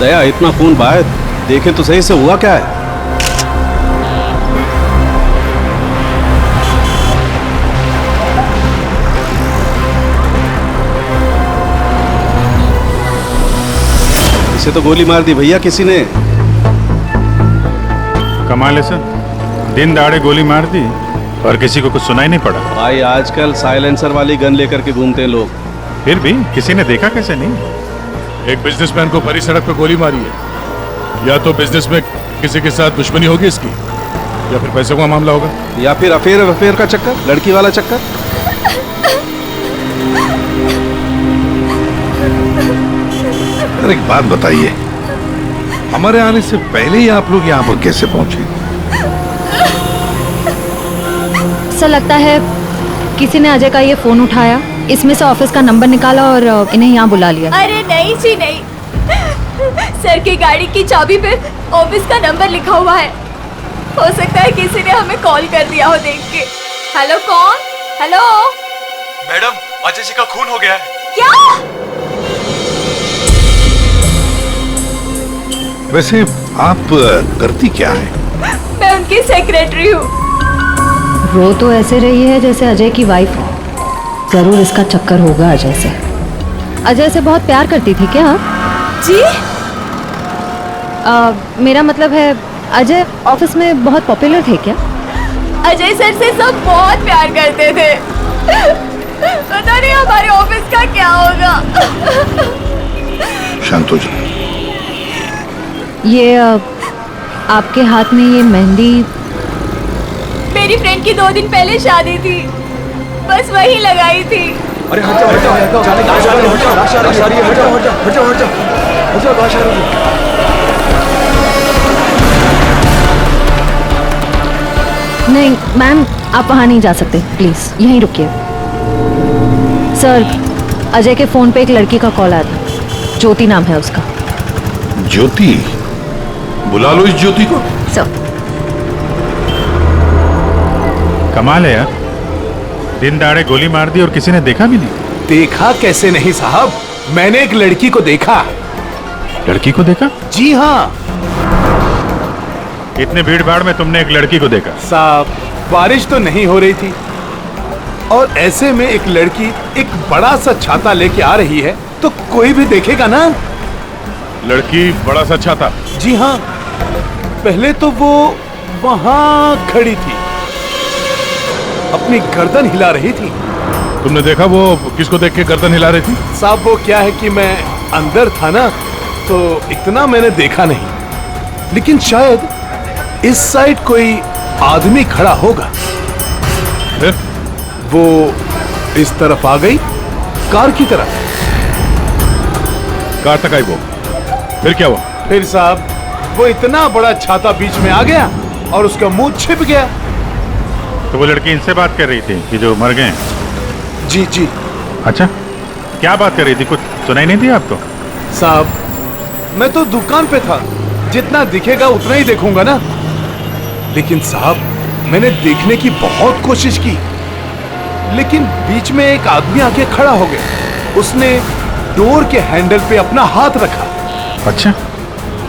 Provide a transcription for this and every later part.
दया, इतना खून बहाए, देखे तो सही से हुआ क्या है? इसे तो गोली मार दी भैया किसी ने। कमाल है सर, दिन दहाड़े गोली मार दी और किसी को कुछ सुनाई नहीं पड़ा। भाई आजकल साइलेंसर वाली गन लेकर के घूमते हैं लोग। फिर भी किसी ने देखा कैसे नहीं? एक बिजनेसमैन को भरी सड़क पर गोली मारी है। या तो बिजनेस में किसी के साथ दुश्मनी होगी इसकी, या फिर पैसों का मामला होगा, या फिर अफेयर का चक्कर, लड़की वाला चक्कर। अरे एक बात बताइए, हमारे आने से पहले ही आप लोग यहाँ पर कैसे पहुंचे? सर लगता है किसी ने अजय का ये फोन उठाया, इसमें से ऑफिस का नंबर निकाला और इन्हें यहाँ बुला लिया। अरे नहीं जी नहीं, सर की गाड़ी की चाबी पे ऑफिस का नंबर लिखा हुआ है। हो सकता है किसी ने हमें कॉल कर दिया हो देख के। हेलो कौन? हेलो मैडम, अजय जी का खून हो गया है। क्या? वैसे आप करती क्या है? मैं उनकी सेक्रेटरी हूँ। रो तो ऐसे रही है जैसे अजय की वाइफ हो। जरूर इसका चक्कर होगा अजय से। अजय से बहुत प्यार करती थी क्या आप? जी? मेरा मतलब है अजय ऑफिस में बहुत पॉपुलर थे क्या? अजय सर से सब बहुत प्यार करते थे। पता नहीं हमारे ऑफिस का क्या होगा। शांत हो जाओ। ये आपके हाथ में ये मेहंदी? मेरी फ्रेंड की 2 दिन पहले शादी थी, बस वही लगाई थी। अरे हट जाओ, हट जाओ, हट जाओ, हट जाओ, हट जाओ। नहीं मैम, आप वहाँ नहीं जा सकते, प्लीज यहीं रुकिए। सर, अजय के फोन पे एक लड़की का कॉल आया था, ज्योति नाम है उसका। ज्योति? बुला लो इस ज्योति को। सर। कमाल है यार, दिन दहाड़े गोली मार दी और किसी ने देखा भी नहीं। देखा कैसे नहीं साहब, मैंने एक लड़की को देखा। लड़की को देखा? जी हाँ इतने भीड़ भाड़ में तुमने एक लड़की को देखा? साहब, बारिश तो नहीं हो रही थी और ऐसे में एक लड़की एक बड़ा सा छाता लेके आ रही है तो कोई भी देखेगा ना। लड़की बड़ा सा छाता? जी हाँ, पहले तो वो वहां खड़ी थी, अपनी गर्दन हिला रही थी। तुमने देखा वो किसको देख के गर्दन हिला रही थी? साहब वो क्या है कि मैं अंदर था ना, तो इतना मैंने देखा नहीं, लेकिन शायद इस साइड कोई आदमी खड़ा होगा। फिर? वो इस तरफ आ गई, कार की तरफ। कार तक आई वो, फिर क्या हुआ? फिर साहब वो इतना बड़ा छाता बीच में आ गया और उसका मुंह छिप गया। तो वो लड़की इनसे बात कर रही थी कि जो मर गए? जी जी। अच्छा, क्या बात कर रही थी? कुछ सुनाई नहीं दी आपको? साहब मैं तो दुकान पे था, जितना दिखेगा उतना ही देखूंगा ना। लेकिन साहब मैंने देखने की बहुत कोशिश की, लेकिन बीच में एक आदमी आके खड़ा हो गया। उसने डोर के हैंडल पे अपना हाथ रखा। अच्छा,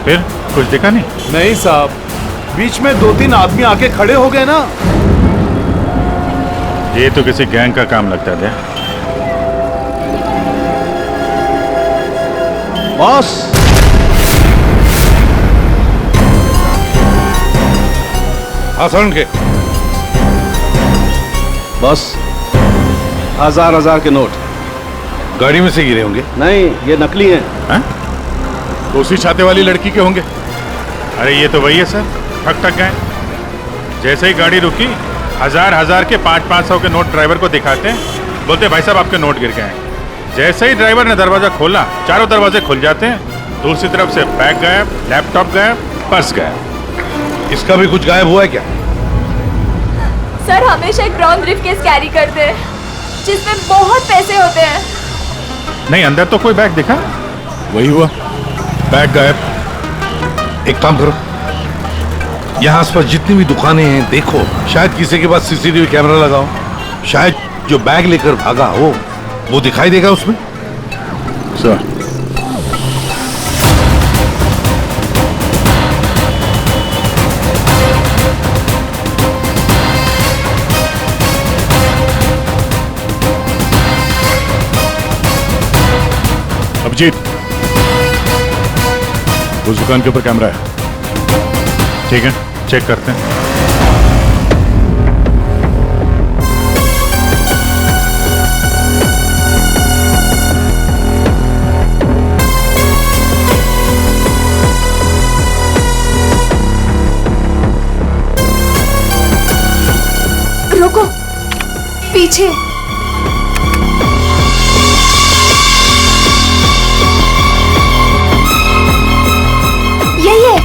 फिर कुछ दिखा नहीं? नहीं साहब, बीच में 2-3 आदमी आके खड़े हो गए ना। ये तो किसी गैंग का काम लगता है। बॉस, आसान के बस 1000 के नोट। गाड़ी में से गिरे होंगे? नहीं, ये नकली हैं। हैं? तो उसी छाते वाली लड़की के होंगे। अरे ये तो वही है सर, ठक गए। जैसे ही गाड़ी रुकी, हजार के 500 के नोट ड्राइवर को दिखाते हैं, बोलते भाई साहब आपके नोट गिर गए हैं। जैसे ही ड्राइवर ने दरवाजा खोला, चारों दरवाजे खुल जाते हैं। दूसरी तरफ से बैग गायब, लैपटॉप गायब, पर्स गायब। इसका भी कुछ गायब हुआ है क्या? सर हमेशा एक ब्राउन ब्रीफकेस कैरी करते हैं जिसमें बहुत पैसे होते हैं। नहीं, अंदर तो कोई बैग दिखा? वही हुआ, बैग गायब। एक काम करो, यहाँ आसपास जितनी भी दुकानें हैं देखो, शायद किसी के पास सीसीटीवी कैमरा लगाओ। शायद जो बैग लेकर भागा हो वो दिखाई देगा उसमें। सर अभिजीत, उस दुकान के ऊपर कैमरा है। ठीक है, चेक करते हैं। रुको, पीछे। यही है।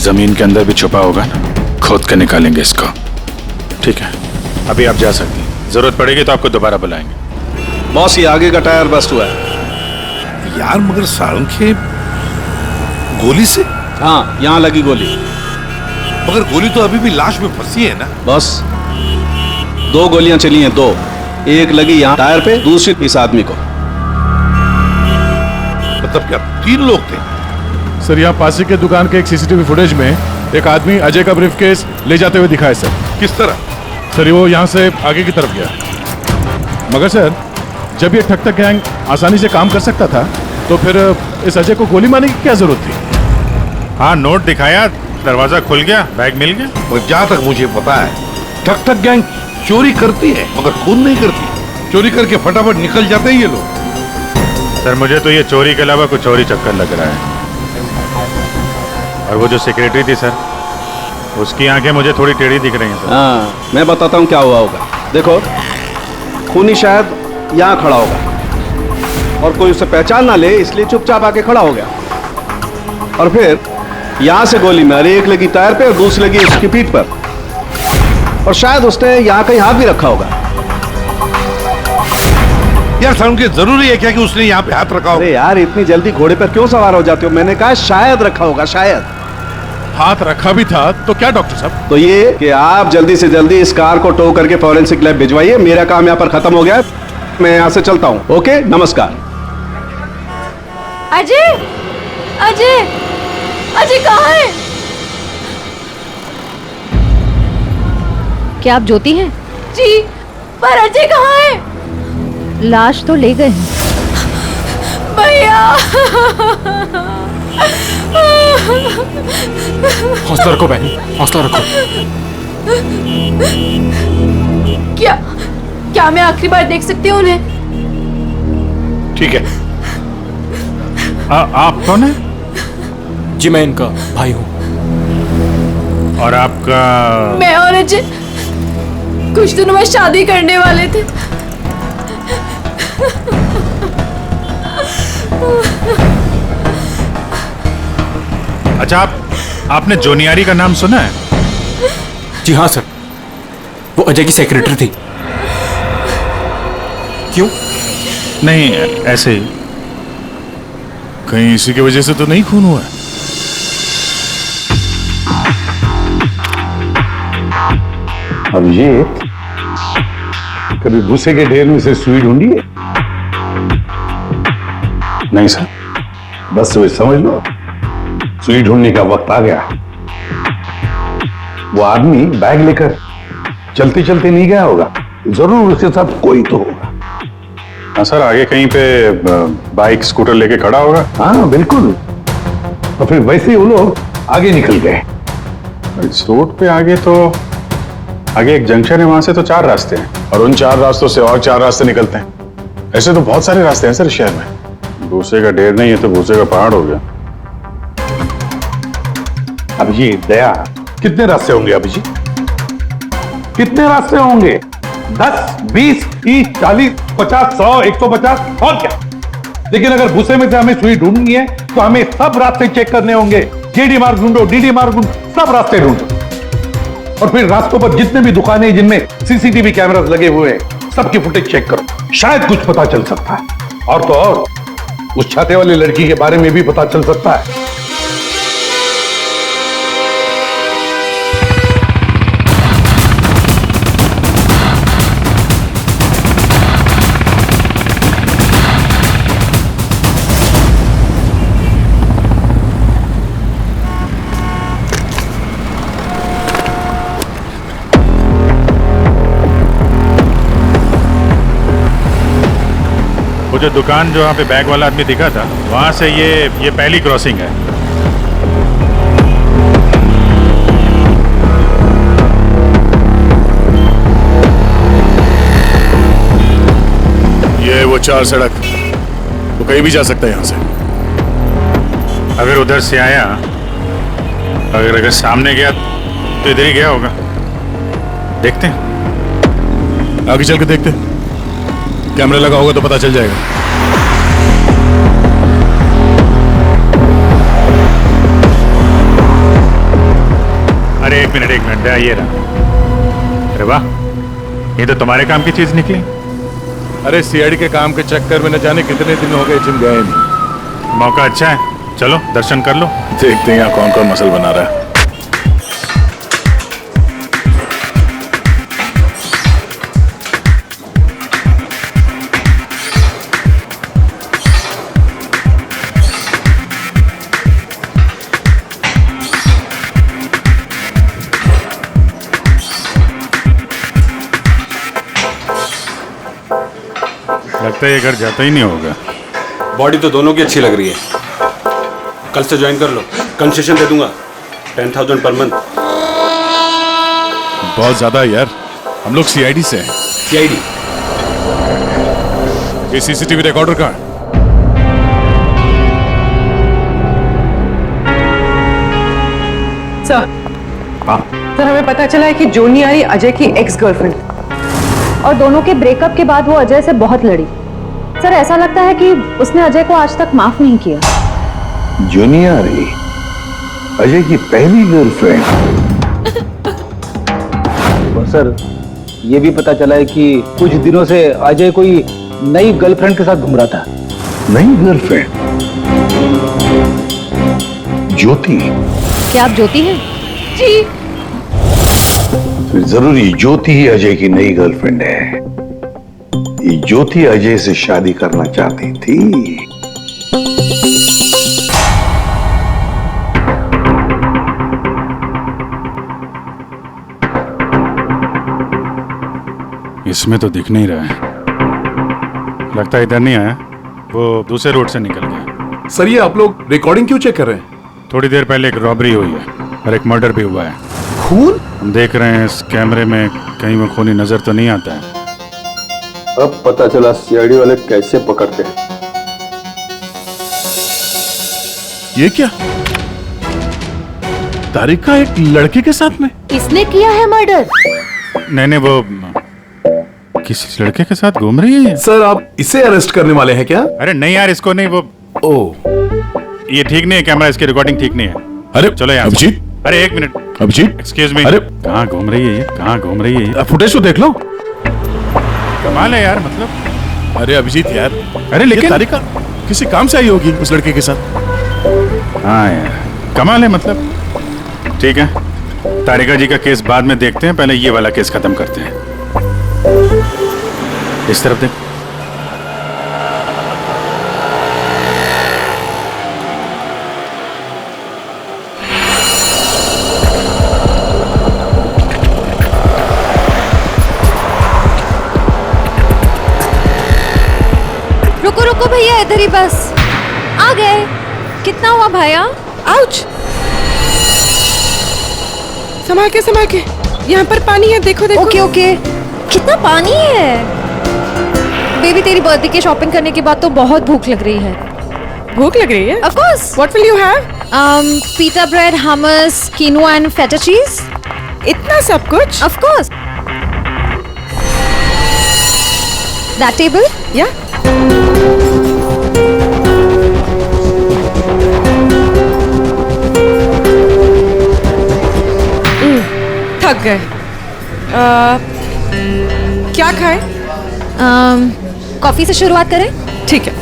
जमीन के अंदर भी छुपा होगा ना, खोद कर निकालेंगे इसको। ठीक है, अभी आप जा सकती हैं। जरूरत पड़ेगी तो आपको दोबारा बुलाएंगे। बॉस, ये आगे का टायर बस्ट हुआ है। यार मगर सारंगे, गोली से? हाँ, यहाँ लगी गोली। मगर गोली तो अभी भी लाश में फंसी है ना। बॉस, 2 गोलियां चली हैं, 2। एक लगी यहाँ टायर पे, दूसरी इस आदमी को। मतलब क्या 3 लोग थे? सर, यहाँ पासी के दुकान के एक सीसीटीवी फुटेज में एक आदमी अजय का ब्रीफकेस ले जाते हुए दिखा है सर। किस तरह? सर, वो यहाँ से आगे की तरफ गया। मगर सर, जब ये ठग गैंग आसानी से काम कर सकता था तो फिर इस अजय को गोली मारने की क्या जरूरत थी? हाँ, नोट दिखाया, दरवाजा खुल गया, बैग मिल गया। और जहां तक मुझे पता है ठग गैंग चोरी करती है मगर खून नहीं करती। चोरी करके फटाफट निकल जाते हैं ये लोग। सर, मुझे तो ये चोरी के अलावा कुछ और ही चक्कर लग रहा है। और वो जो सेक्रेटरी थी सर, उसकी आंखें मुझे थोड़ी टेढ़ी दिख रही हैं सर। हाँ, मैं बताता हूँ क्या हुआ होगा। देखो, खूनी शायद यहाँ खड़ा होगा और कोई उसे पहचान ना ले, इसलिए चुपचाप आके खड़ा हो गया। और फिर यहाँ से गोली मारी, एक लगी टायर पे और दूसरी लगी उसकी पीठ पर। और शायद उसने यहाँ कहीं हाथ भी रखा होगा। यार सारंगे, जरूरी है क्या कि उसने यहाँ पे हाथ रखा हो? अरे यार, इतनी जल्दी घोड़े पर क्यों सवार हो जाते हो? मैंने कहा शायद रखा होगा, शायद। हाथ रखा भी था तो क्या डॉक्टर साहब? तो ये कि आप जल्दी से जल्दी इस कार को टो करके फॉरेंसिक लैब भिजवाइए। मेरा काम यहाँ पर खत्म हो गया है, मैं यहाँ से चलता हूँ। ओके, नमस्कार। अजय, अजय, अजय कहाँ है? क्या आप ज्योति हैं? जी, पर अजय कहाँ है? लाश तो ले गए हैं। भैया, हौसला रखो बहन, हौसला रखो। क्या मैं आखिरी बार देख सकती हूँ उन्हें? ठीक है। आप कौन है? जी, मैं इनका भाई हूँ। और आपका? मैं और अजय कुछ दिनों में शादी करने वाले थे। अच्छा, आपने जोनियारी का नाम सुना है? जी हाँ सर, वो अजय की सेक्रेटरी थी। क्यों? नहीं, ऐसे ही। कहीं इसी की वजह से तो नहीं खून हुआ है? अभिजीत, कभी भूसे के ढेर में से सुई ढूंढी है? नहीं सर। बस तो समझ लो, सुई ढूंढने का वक्त आ गया। वो आदमी बैग लेकर चलते चलते नहीं गया होगा, जरूर उसके साथ कोई तो होगा। हाँ सर, आगे कहीं पे बाइक स्कूटर लेके खड़ा होगा। हाँ बिल्कुल। और फिर वैसे ही वो लोग आगे निकल गए। इस रोड पे आगे तो आगे एक जंक्शन है, वहां से तो 4 रास्ते हैं और उन 4 रास्तों से और 4 रास्ते निकलते हैं। ऐसे तो बहुत सारे रास्ते हैं सर शहर में। भूसे का ढेर नहीं है तो भूसे का पहाड़ हो गया। अभिजीत, दया, कितने रास्ते होंगे अभिजीत? कितने रास्ते होंगे? 10, 20, 30, 40, 50, 100, 150 और क्या? लेकिन अगर भूसे में से हमें सुई ढूंढनी है तो हमें सब रास्ते चेक करने होंगे। जेडी मार्ग ढूंढो, डीडी मार्ग ढूंढो, सब रास्ते ढूंढो। और फिर रास्तों पर जितने भी दुकानें हैं जिनमें सीसीटीवी कैमरास लगे हुए हैं, सबकी फुटेज चेक करो। शायद कुछ पता चल सकता है। और तो और उस छाते वाली लड़की के बारे में भी पता चल सकता है। वो जो दुकान जो वहाँ पे बैग वाला आदमी दिखा था, वहाँ से ये पहली क्रॉसिंग है। ये वो 4 सड़क, वो कहीं भी जा सकता है यहाँ से। अगर उधर से आया, अगर सामने गया तो इधर ही गया होगा। देखते हैं, आगे चल के देखते, कैमरा लगा होगा तो पता चल जाएगा। अरे एक मिनट ये रहा। अरे वाह, ये तो तुम्हारे काम की चीज निकली। अरे सीआईडी के काम के चक्कर में न जाने कितने दिन हो गए जिम गए नहीं। मौका अच्छा है, चलो दर्शन कर लो। देखते हैं यहाँ कौन कौन मसल बना रहा है। लगता है ये घर जाता ही नहीं होगा। बॉडी तो दोनों की अच्छी लग रही है। कल से ज्वाइन कर लो, कंसेशन दे दूंगा 10,000 पर मंथ। बहुत ज्यादा है यार, हम लोग सीआईडी से हैं। सीआईडी? ये सीसीटीवी रिकॉर्डर कहाँ है? सर, सर हमें पता चला है कि जोनी आरी अजय की एक्स गर्लफ्रेंड, और दोनों के ब्रेकअप के बाद वो अजय से बहुत लड़ी। सर ऐसा लगता है कि उसने अजय को आज तक माफ नहीं किया। जोनी आरी अजय की पहली गर्लफ्रेंड? और सर ये भी पता चला है कि कुछ दिनों से अजय कोई नई गर्लफ्रेंड के साथ घूम रहा था। नई गर्लफ्रेंड? ज्योति? क्या आप ज्योति हैं? जी। फिर जरूरी ज्योति ही अजय की नई गर्लफ्रेंड है। ये ज्योति अजय से शादी करना चाहती थी। इसमें तो दिख नहीं रहा है। लगता है इधर नहीं आया, वो दूसरे रोड से निकल गया। सर ये आप लोग रिकॉर्डिंग क्यों चेक कर रहे हैं? थोड़ी देर पहले एक रॉबरी हुई है और एक मर्डर भी हुआ है। खून? हम देख रहे हैं इस कैमरे में कहीं वो खूनी नजर तो नहीं आता है। अब पता चला सीआईडी वाले कैसे पकड़ते हैं। ये क्या? तारिका एक लड़के के साथ में? इसने किया है मर्डर? नहीं, वो किसी लड़के के साथ घूम रही है। सर आप इसे अरेस्ट करने वाले हैं क्या? अरे नहीं यार, इसको नहीं। वो ये ठीक नहीं है, कैमरा इसकी रिकॉर्डिंग ठीक नहीं है। अरे चलो यार। अभिजीत, अरे एक मिनट, अभिजीत, एक्सक्यूज मी। अरे कहाँ घूम रही है ये? कहाँ घूम रही है ये? फुटेज तो देख लो। कमाल है यार, मतलब। अरे अभिजीत यार, अरे लेकिन तारिका किसी काम से आई होगी उस लड़के के साथ। हाँ यार, कमाल है मतलब। ठीक है, तारिका जी का केस बाद में देखते हैं, पहले ये वाला केस खत्म करते हैं। इस तरफ देख। रुको रुको भैया, इधर ही बस। आ गए। कितना हुआ भैया? आउच! संभाल के, यहाँ पर पानी है, देखो देखो। Okay okay. कितना पानी है? बेबी तेरी बर्थडे की शॉपिंग करने के बाद तो बहुत भूख लग रही है। भूख लग रही है? Of course. What will you have? Pita bread, hummus, quinoa and feta cheese. इतना सब कुछ? Of course. That table? Yeah. थक गए। क्या खाएं? कॉफी से शुरुआत करें? ठीक है।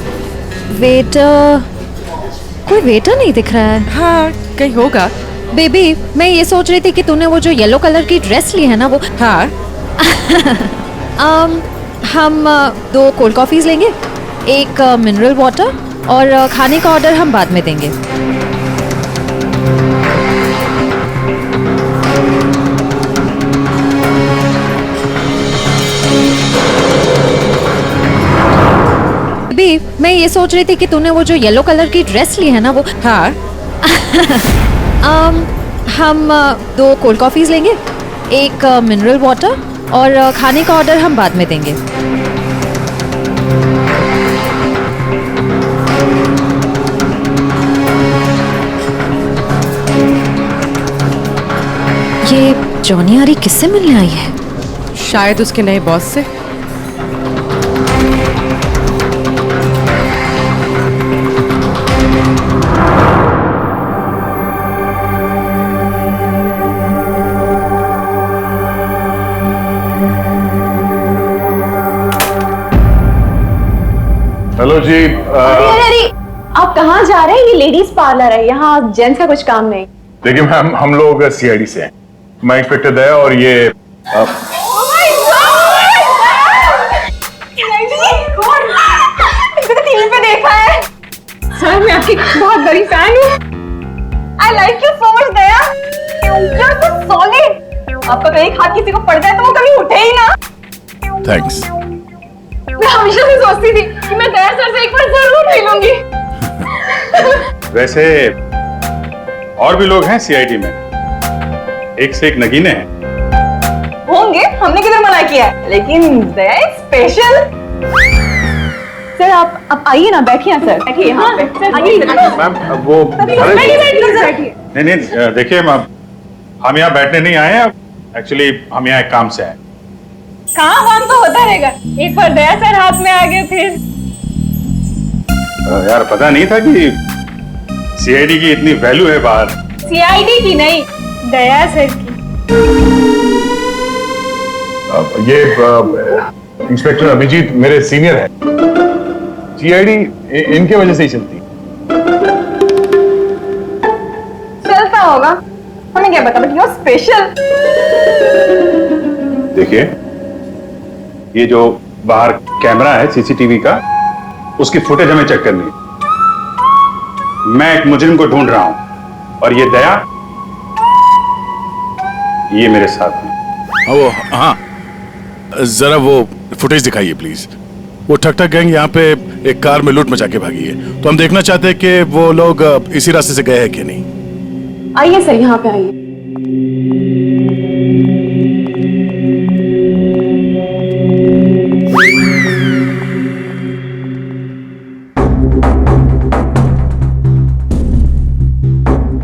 वेटर, कोई वेटर नहीं दिख रहा है। हाँ, कहीं होगा। बेबी, मैं ये सोच रही थी कि तूने वो जो येलो कलर की ड्रेस ली है ना, वो। हाँ। हम 2 कोल्ड कॉफीज लेंगे, 1 मिनरल वाटर, और खाने का ऑर्डर हम बाद में देंगे। प्री, मैं ये सोच रही थी कि तूने वो जो येलो कलर की ड्रेस ली है ना वो। हाँ। हम 2 कोल्ड कॉफीज लेंगे, 1 मिनरल वाटर, और खाने का ऑर्डर हम बाद में देंगे। ये जॉनी आरी किससे मिलने आई है? शायद उसके नए बॉस से। हेलो जी। अरे आप कहाँ जा रहे हैं? ये लेडीज पार्लर है, यहाँ जेंट्स का कुछ काम नहीं। देखिए मैम, हम लोग सीआईडी से हैं। मैं इंस्पेक्टर दया और ये टीवी पे देखा है सर, मैं आपकी बहुत बड़ी फैन हूँ। I like you so much Daya, you're so solid। आपका कहीं हाथ किसी को पड़ जाए तो वो कभी उठे ही ना। थैंक्स। मैं हमेशा से सोचती थी कि मैं दया सर से एक बार जरूर मिलूंगी। वैसे और भी लोग हैं सीआईडी में, एक से एक नगीने हैं। होंगे, हमने किधर मना किया है, लेकिन दया स्पेशल। सर आप आइए ना, बैठिए ना सर, बैठिए यहाँ पे। आइए मैम वो बैठिए। नहीं देखिए मैम, हम यहाँ बैठने नहीं आए हैं, एक्चुअली हम यहाँ एक काम से आए। काम तो होता रहेगा, एक बार दया सर हाथ में आ गए फिर। यार पता नहीं था कि सीआईडी की इतनी वैल्यू है बाहर। सीआईडी की नहीं, दया सर की। ये इंस्पेक्टर अभिजीत मेरे सीनियर है। सीआईडी इनके वजह से ही चलती। चलता होगा, हमें क्या पता, बट यू आर स्पेशल। देखिए, ये जो बाहर कैमरा है सीसीटीवी का, उसकी फुटेज हमें चेक करनी है। मैं एक मुजरिम को ढूंढ रहा हूं और ये दया ये मेरे साथ है। वो हाँ, जरा वो फुटेज दिखाइए प्लीज। वो ठक ठक गैंग यहाँ पे एक कार में लूट मचा के भागी है, तो हम देखना चाहते हैं कि वो लोग इसी रास्ते से गए हैं कि नहीं। आइए सर, यहाँ पे आइए।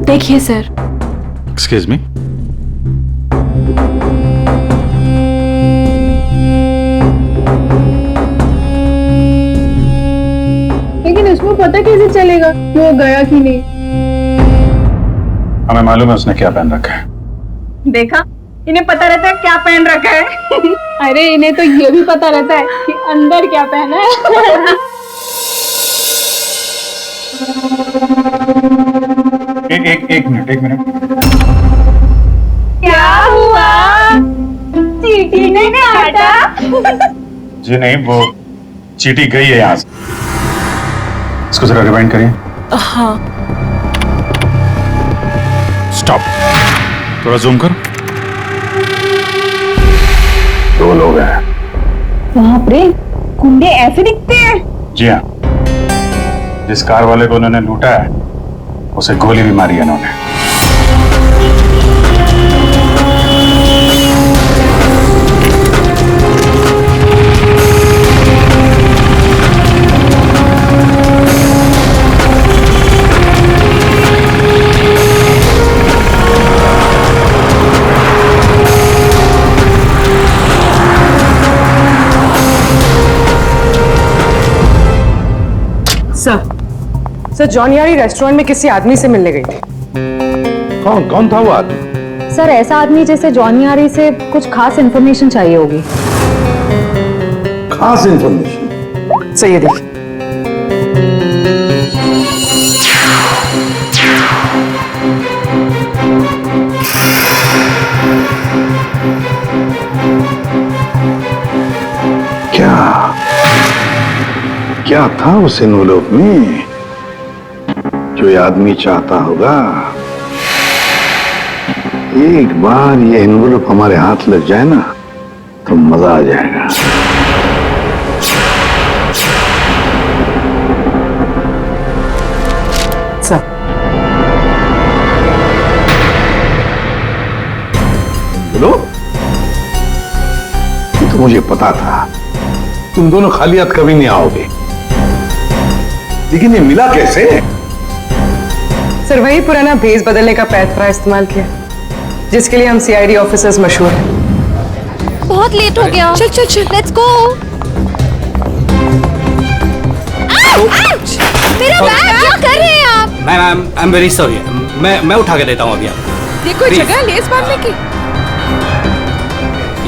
देखिए सर। Excuse me. लेकिन इसमें पता कैसे चलेगा कि वो गया कि नहीं? हमें मालूम है उसने क्या पहन रखा है। देखा, इन्हें पता रहता है क्या पहन रखा है। अरे इन्हें तो ये भी पता रहता है कि अंदर क्या पहना है। एक मिनट। क्या हुआ? चींटी ने काटा? जी नहीं, वो चींटी गई है यहाँ से। इसको जरा रिवाइंड करिए। हाँ। स्टॉप, थोड़ा जूम करो। 2 लोग हैं। बाप रे, गुंडे ऐसे दिखते हैं? जी हाँ, जिस कार वाले को उन्होंने लूटा है उसे गोली भी मारी है उन्होंने। सर जॉनी आरी रेस्टोरेंट में किसी आदमी से मिलने गई थी। कौन था वो आदमी? सर ऐसा आदमी जैसे जॉनी आरी से कुछ खास इन्फॉर्मेशन चाहिए होगी। खास इंफॉर्मेशन? सही है, देखिए। क्या था उस एनवेलप में जो ये आदमी चाहता होगा? एक बार ये एनवेलप हमारे हाथ लग जाए ना तो मजा आ जाएगा। लो। ये तो मुझे पता था तुम दोनों खाली हाथ कभी नहीं आओगे, लेकिन ये मिला कैसे? सर वही पुराना भेस बदलने का पैतरा इस्तेमाल किया जिसके लिए हम सीआईडी ऑफिसर्स मशहूर हैं। बहुत लेट हो गया। चल चल चल, लेट्स गो। मेरा बैग क्या कर रहे हैं आप? Ma'am I am very sorry, मैं उठा के देता हूँ अभी आपको। ये कोई जगह लेस बांधने की?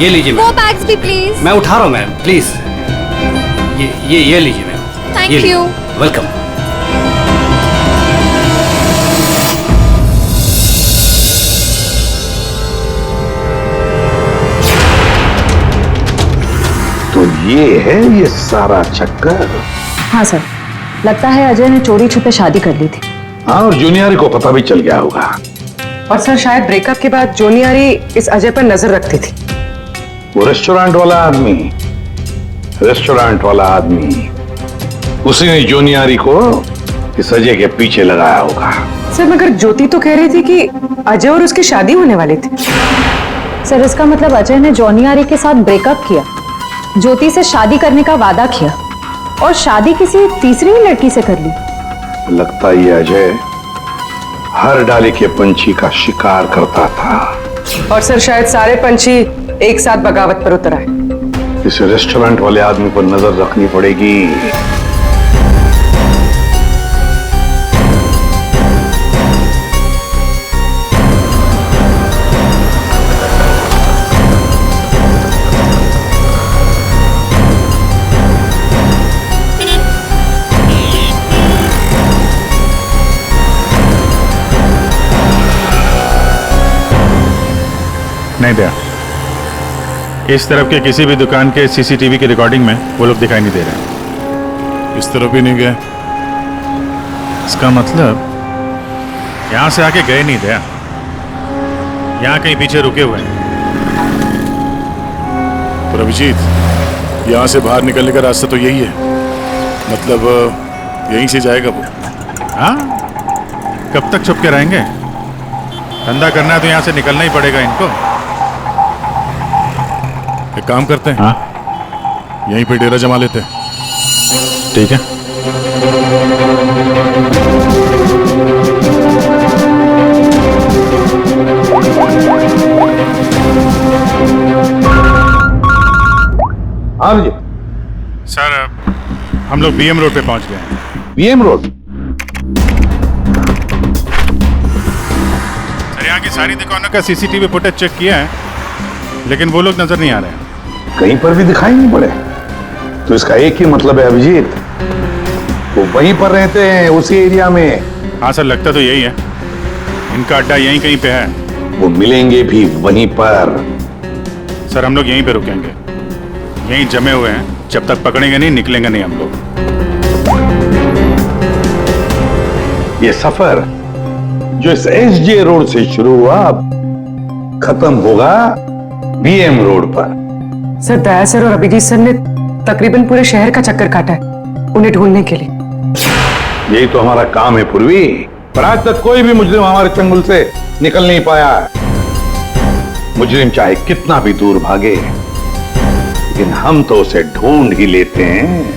ये लीजिए वो मैम। बैग्स भी प्लीज। मैं उठा रहा हूँ मैम, प्लीज। ये लीजिए मैम। Thank you. वेलकम। तो ये है ये सारा चक्कर। हाँ सर, लगता है अजय ने चोरी छुपे शादी कर ली थी। हाँ, और जूनियर को पता भी चल गया होगा। और सर शायद ब्रेकअप के बाद जोनियारी इस अजय पर नजर रखती थी। वो रेस्टोरेंट वाला आदमी उसी ने जूनियरी को इस अजय के पीछे लगाया होगा। सर मगर ज्योति तो कह रही थी कि अजय और उसकी शादी होने वाली थी। सर इसका मतलब अजय ने जॉनी के साथ ब्रेकअप किया, ज्योति से शादी करने का वादा किया और शादी किसी तीसरी ही लड़की से कर ली। लगता है ये अजय हर डाली के पंछी का शिकार करता था। और सर शायद सारे पंछी एक साथ बगावत पर उतर आए। इस रेस्टोरेंट वाले आदमी पर नजर रखनी पड़ेगी। नहीं दया, इस तरफ के किसी भी दुकान के सीसीटीवी की रिकॉर्डिंग में वो लोग दिखाई नहीं दे रहे। इस तरफ भी नहीं गए। इसका मतलब यहां से आके गए नहीं दया, यहां कहीं पीछे रुके हुए हैं। पर अभिजीत, यहाँ से बाहर निकलने का रास्ता तो यही है, मतलब यहीं से जाएगा वो। हाँ, कब तक छुप के रहेंगे? धंधा करना है तो यहां से निकलना ही पड़ेगा इनको। एक काम करते हैं, हाँ, यहीं पे डेरा जमा लेते हैं। ठीक है। हाँ जी सर, हम लोग बीएम रोड पे पहुंच गए हैं। BM road? सर यहाँ की सारी दुकानों का सीसीटीवी फुटेज चेक किया है, लेकिन वो लोग नजर नहीं आ रहे हैं। कहीं पर भी दिखाई नहीं पड़े। तो इसका एक ही मतलब है अभिजीत, वो वहीं पर रहते हैं, उसी एरिया में। हाँ सर, लगता तो यही है। इनका अड्डा यहीं कहीं पे है। वो मिलेंगे भी वहीं पर। सर हम लोग यहीं पे रुकेंगे, यहीं जमे हुए हैं। जब तक पकड़ेंगे नहीं, निकलेंगे नहीं हम लोग। ये सफर जो इस एसजे रोड से शुरू हुआ, खत्म होगा बीएम रोड पर। सर दया सर और अभिजीत सर ने तकरीबन पूरे शहर का चक्कर काटा है उन्हें ढूंढने के लिए। यही तो हमारा काम है पूर्वी, पर आज तक कोई भी मुजरिम हमारे चंगुल से निकल नहीं पाया। मुजरिम चाहे कितना भी दूर भागे, लेकिन हम तो उसे ढूंढ ही लेते हैं।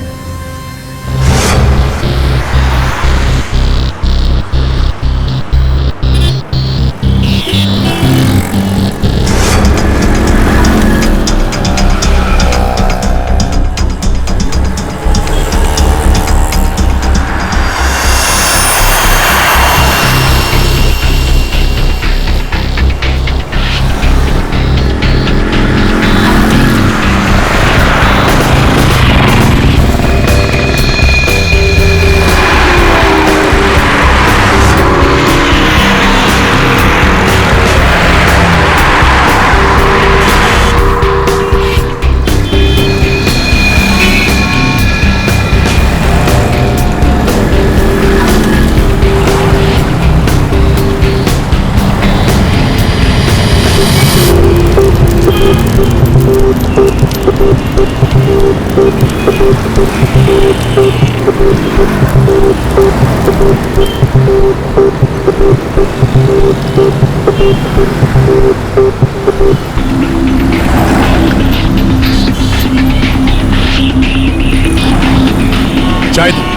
चाय दो।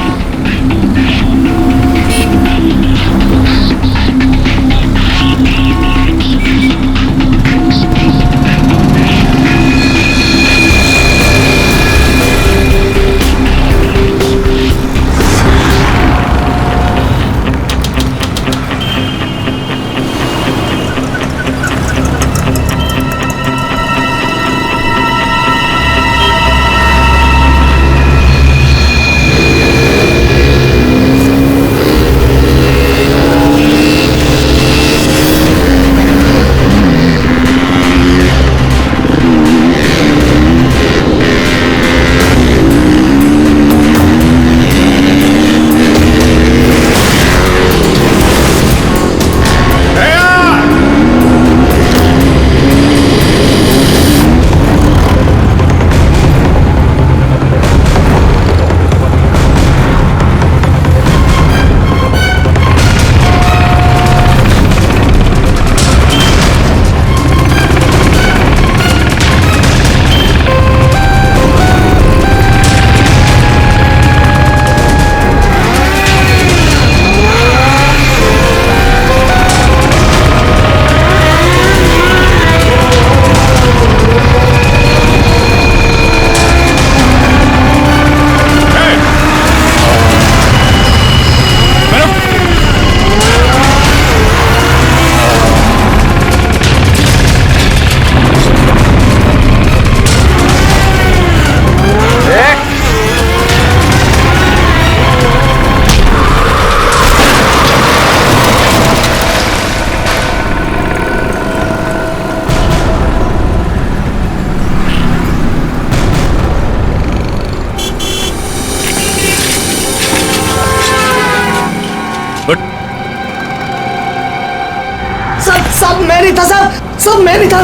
सब मैं नहीं था साहब, सब मैं नहीं था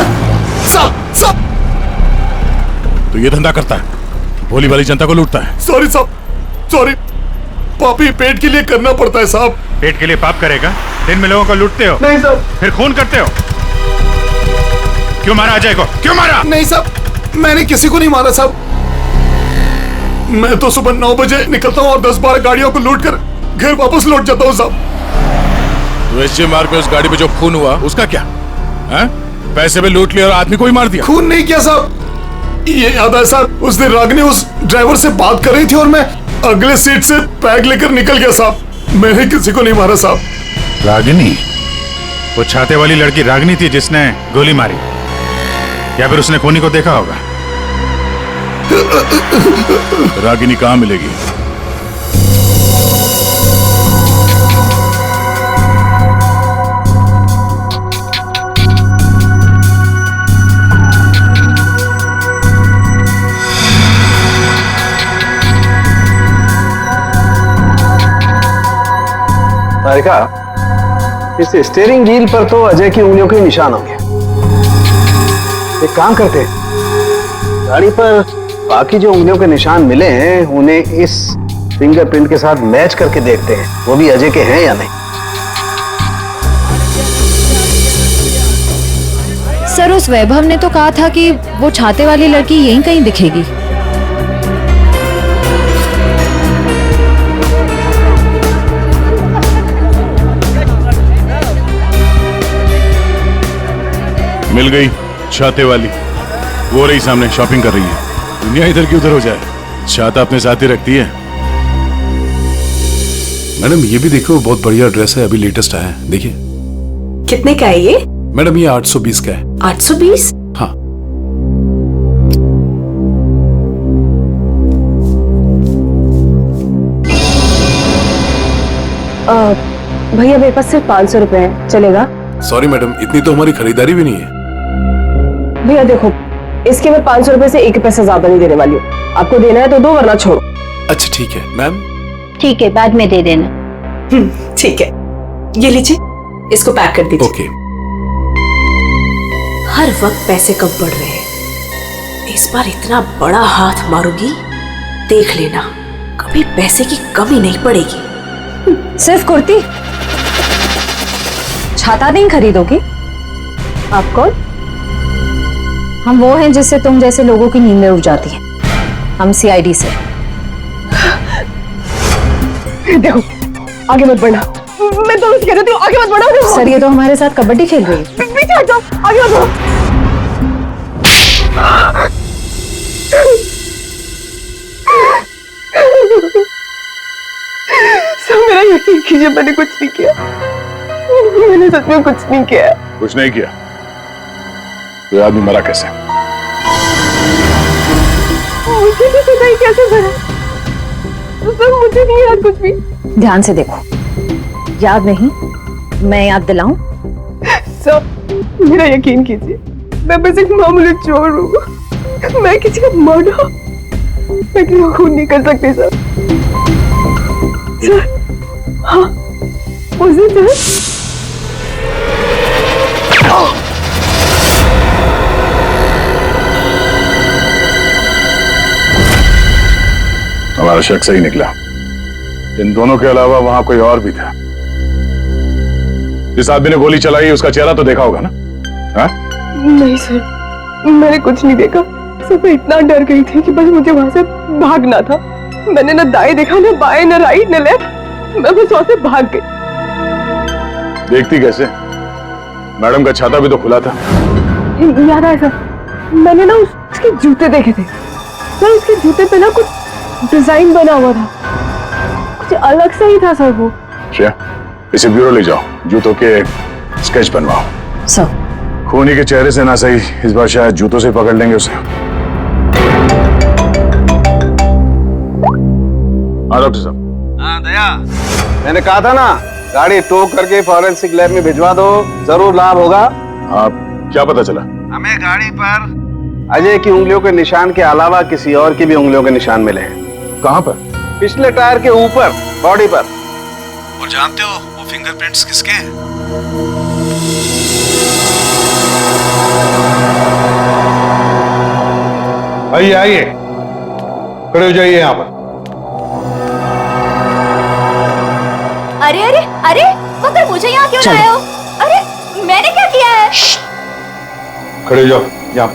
सब। तो ये धंधा करता है, भोली वाली जनता को लूटता है। सॉरी साहब, सॉरी। पापी पेट के लिए करना पड़ता है साहब। पेट के लिए पाप करेगा? दिन में लोगों को लूटते हो? नहीं साहब। फिर खून करते हो? क्यों मारा अजय को? क्यों मारा? नहीं साहब, मैंने किसी को नहीं मारा साहब। मैं तो सुबह 9 बजे निकलता हूँ और 10-12 गाड़ियों को लूट कर घर वापस लौट जाता हूँ साहब। तो एसजे मार्ग पे उस गाड़ी पे जो खून हुआ उसका क्या है? पैसे में लूट लिया और आदमी को ही मार दिया। खून नहीं किया साहब, ये याद है साहब, उस दिन रागिनी उस ड्राइवर से बात कर रही थी और मैं अगले सीट से बैग लेकर निकल गया साहब। मैंने किसी को नहीं मारा साहब। रागिनी? वो छाते वाली लड़की रागिनी थी जिसने गोली मारी, या फिर उसने खूनी को देखा होगा? रागिनी कहाँ मिलेगी? तारिका, इस स्टीयरिंग व्हील पर तो अजय की उंगलियों के निशान होंगे। एक काम करते हैं, गाड़ी पर बाकी जो उंगलियों के निशान मिले हैं उन्हें इस फिंगरप्रिंट के साथ मैच करके देखते हैं, वो भी अजय के हैं या नहीं। सर, उस वैभव ने तो कहा था कि वो छाते वाली लड़की यहीं कहीं दिखेगी। मिल गई छाते वाली, वो रही सामने, शॉपिंग कर रही है। दुनिया इधर की उधर हो जाए, छाता अपने साथ ही रखती है। मैडम ये भी देखो, बहुत बढ़िया ड्रेस है, अभी लेटेस्ट आया है, देखिए। कितने का है ये? मैडम ये 820 का है। 820? हाँ। भैया मेरे पास सिर्फ 500 रुपए है, चलेगा? सॉरी मैडम, इतनी तो हमारी खरीदारी भी नहीं है। भैया देखो, इसके मैं 500 रुपए से 1 पैसा ज्यादा नहीं देने वाली हूँ। आपको देना है तो दो, वरना छोड़ो। अच्छा ठीक है मैम। ठीक है, बाद में दे देना। ठीक है, ये लीजिए, इसको पैक कर दीजिए। ओके। हर वक्त पैसे कम पड़ रहे हैं, इस बार इतना बड़ा हाथ मारूंगी, देख लेना, कभी पैसे की कमी नहीं पड़ेगी। सिर्फ कुर्ती? छाता नहीं खरीदोगी? आप कौन? हम वो हैं जिससे तुम जैसे लोगों की नींदें उड़ जाती हैं। हम CID से। देखो आगे मत बढ़ना, मैं तो कह रही हूँ आगे मत बढ़ो। सर ये तो हमारे साथ कबड्डी खेल रही है। पीछे हट जाओ, आगे मत बढ़ो। सर मेरा यकीन कीजिए, मैंने कुछ नहीं किया, मैंने सच में कुछ नहीं किया। कुछ नहीं किया? तो आदमी मरा कैसे? मुझे तो पता ही कैसे मरा। सर मुझे नहीं याद कुछ भी। ध्यान से देखो, याद नहीं? मैं याद दिलाऊं? सर मेरा यकीन कीजिए, मैं बस एक मामूली चोर हूँ, मैं किसी का मर्डर, मैं किसी को खून नहीं कर सकती सर। सर हाँ उस दिन सर हमारा शक सही निकला। इन दोनों के अलावा वहां कोई और भी था। जिस आदमी ने गोली चलाई उसका चेहरा तो देखा होगा ना? हा? नहीं सर, मैंने कुछ नहीं देखा सर। मैं इतना डर गई थी कि बस मुझे वहां से भागना था। मैंने ना दाएं देखा, ना बाएं, ना राइट, ना लेफ्ट, मैं बस वहां से भाग गई। देखती कैसे? मैडम का छाता भी तो खुला था। याद आया सर, मैंने ना उसके जूते देखे थे सर। उसके जूते पे ना कुछ डिजाइन बना हुआ था, कुछ अलग से ही था सर वो। क्या? इसे ब्यूरो ले जाओ, जूतों के स्केच बनवाओ। सर खूनी के चेहरे से ना सही, इस बार शायद जूतों से पकड़ लेंगे उसे। हाँ डॉक्टर साहब। हाँ दया, मैंने कहा था ना गाड़ी टो करके फॉरेंसिक लैब में भिजवा दो, जरूर लाभ होगा। आप क्या पता चला? हमें गाड़ी पर अजय की उंगलियों के निशान के अलावा किसी और की भी उंगलियों के निशान मिले हैं। कहाँ पर? पिछले टायर के ऊपर, बॉडी पर। और जानते हो वो फिंगरप्रिंट्स किसके हैं? आइए आइए, खड़े हो जाइए यहाँ पर। अरे अरे अरे, मगर मुझे यहाँ क्यों लाए हो? अरे मैंने क्या किया है? खड़े हो जाओ यहाँ।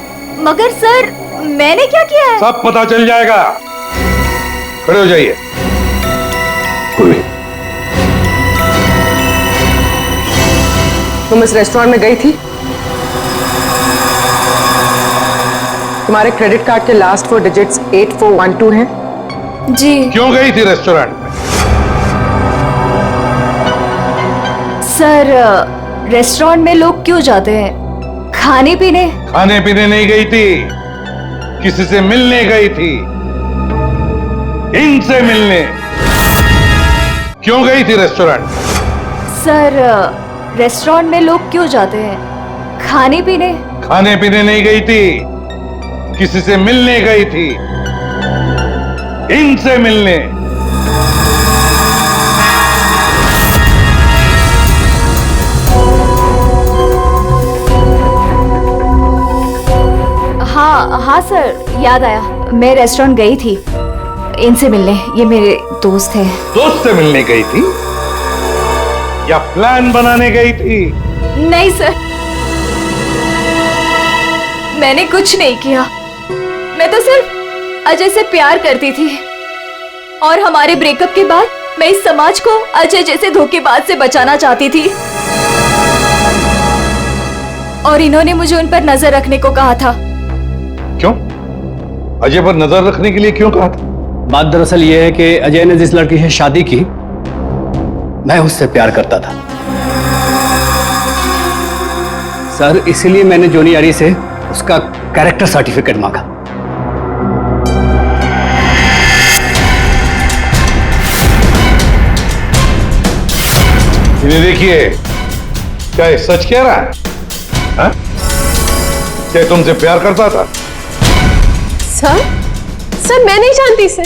मगर सर मैंने क्या किया है? सब पता चल जाएगा, खड़े हो जाइए। तुम इस रेस्टोरेंट में गई थी? तुम्हारे क्रेडिट कार्ड के लास्ट 4 डिजिट्स 8412 हैं? जी। क्यों गई थी रेस्टोरेंट में? सर रेस्टोरेंट में लोग क्यों जाते हैं? खाने पीने? खाने पीने नहीं गई थी, किसी से मिलने गई थी। इनसे मिलने। क्यों गई थी रेस्टोरेंट? सर रेस्टोरेंट में लोग क्यों जाते हैं? खाने पीने? खाने पीने नहीं गई थी, किसी से मिलने गई थी। इनसे मिलने। हाँ सर, याद आया, मैं रेस्टोरेंट गई थी इनसे मिलने। ये मेरे दोस्त हैं। दोस्त से मिलने गई थी या प्लान बनाने गई थी? नहीं सर, मैंने कुछ नहीं किया। मैं तो सिर्फ अजय से प्यार करती थी और हमारे ब्रेकअप के बाद मैं इस समाज को अजय जैसे धोखेबाज से बचाना चाहती थी। और इन्होंने मुझे उन पर नजर रखने को कहा था। क्यों? अजय पर नजर रखने के लिए क्यों कहा था? बात दरअसल ये है कि अजय ने जिस लड़की से शादी की, मैं उससे प्यार करता था सर। इसीलिए मैंने जोनी आरी से उसका कैरेक्टर सर्टिफिकेट मांगा। इन्हें देखिए, क्या ये सच कह रहा है? हा? क्या तुमसे प्यार करता था? सर मैं नहीं जानती इसे,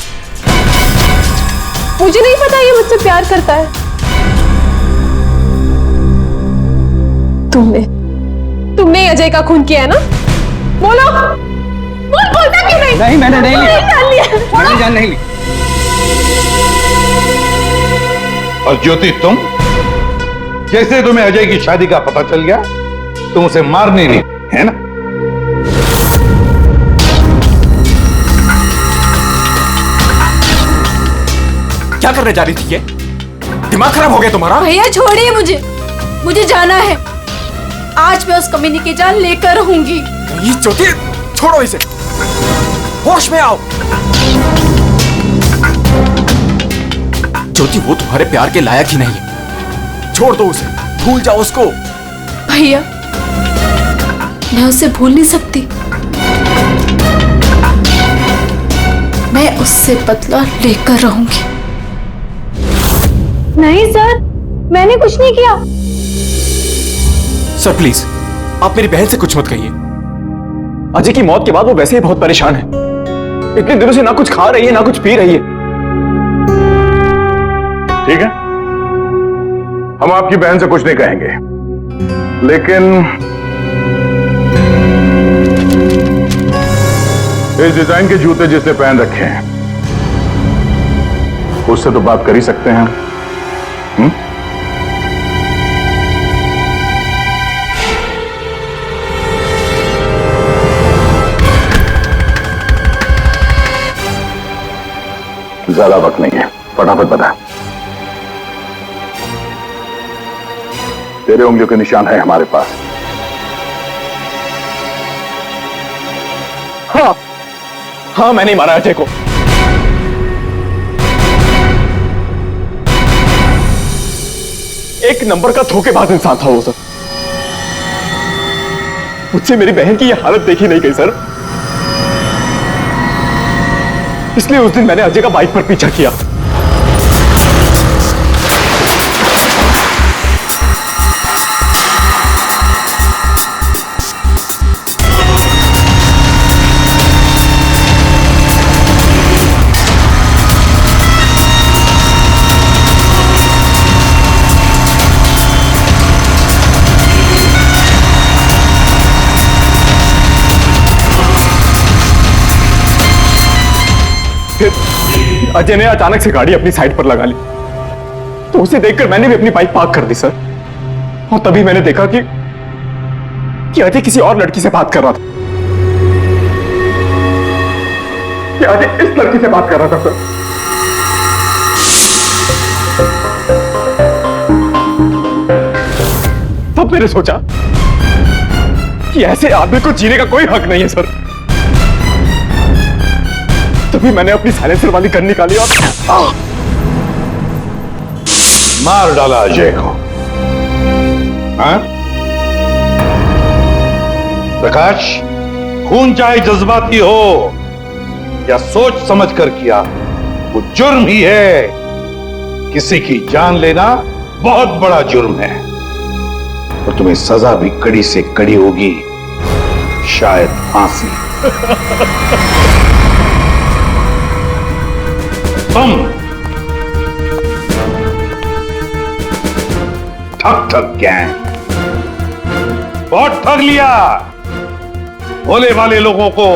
मुझे नहीं पता ये मुझसे प्यार करता है। तुमने अजय का खून किया है ना? बोलो, बोलता क्यों नहीं? नहीं मैंने नहीं लिया। जान लिया। मैंने जान नहीं ली। और ज्योति तुम, जैसे तुम्हें अजय की शादी का पता चल गया तुम उसे मारने नहीं, है ना? क्या करने जा रही थी ये? दिमाग खराब हो गया तुम्हारा? भैया छोड़िए मुझे, मुझे जाना है। आज मैं उस कमीने की जान लेकर रहूंगी। ये ज्योति, छोड़ो इसे, होश में आओ। ज्योति वो तुम्हारे प्यार के लायक ही नहीं है, छोड़ दो उसे, भूल जाओ उसको। भैया मैं उसे भूल नहीं सकती, मैं उससे बदला लेकर रहूंगी। नहीं सर, मैंने कुछ नहीं किया। सर प्लीज, आप मेरी बहन से कुछ मत कहिए। अजय की मौत के बाद वो वैसे ही बहुत परेशान है। इतने दिनों से ना कुछ खा रही है ना कुछ पी रही है। ठीक है, हम आपकी बहन से कुछ नहीं कहेंगे, लेकिन इस डिजाइन के जूते जिसने पहन रखे हैं उससे तो बात कर ही सकते हैं। ज्यादा वक्त नहीं है, फटाफट बता। तेरे उंगलियों के निशान है हमारे पास। हाँ हाँ, मैंने ही मारा अजय को। एक नंबर का धोखेबाज इंसान था वो सर। मुझसे मेरी बहन की ये हालत देखी नहीं गई सर, इसलिए उस दिन मैंने अजय का बाइक पर पीछा किया। फिर अजय ने अचानक से गाड़ी अपनी साइड पर लगा ली, तो उसे देखकर मैंने भी अपनी बाइक पार्क कर दी सर। और तभी मैंने देखा कि अजय किसी और लड़की से बात कर रहा था। कि अजय इस लड़की से बात कर रहा था सर। तब मैंने सोचा कि ऐसे आदमी को जीने का कोई हक नहीं है सर। तभी मैंने अपनी साइलेंसर वाली गन निकाली और मार डाला अजय को। हाँ? प्रकाश, खून चाहे जज्बाती हो या सोच समझ कर किया, वो जुर्म ही है। किसी की जान लेना बहुत बड़ा जुर्म है और तुम्हें सजा भी कड़ी से कड़ी होगी, शायद फांसी। तुम ठग गैंग बहुत ठग लिया। भोले वाले लोगों को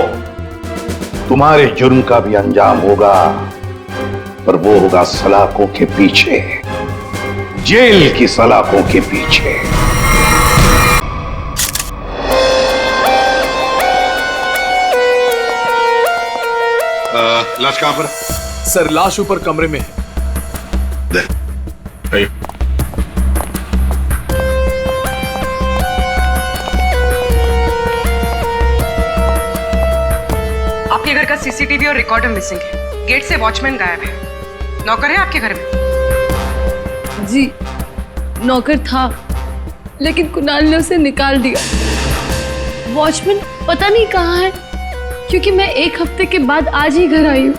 तुम्हारे जुर्म का भी अंजाम होगा, पर वो होगा सलाखों के पीछे, जेल की सलाखों के पीछे। लाश कहां पर? सर लाश ऊपर कमरे में है। आपके घर का सीसीटीवी और रिकॉर्डर मिसिंग है। गेट से वॉचमैन गायब है। नौकर है आपके घर में? जी नौकर था, लेकिन कुणाल ने उसे निकाल दिया। वॉचमैन पता नहीं कहाँ है, क्योंकि मैं एक हफ्ते के बाद आज ही घर आई हूँ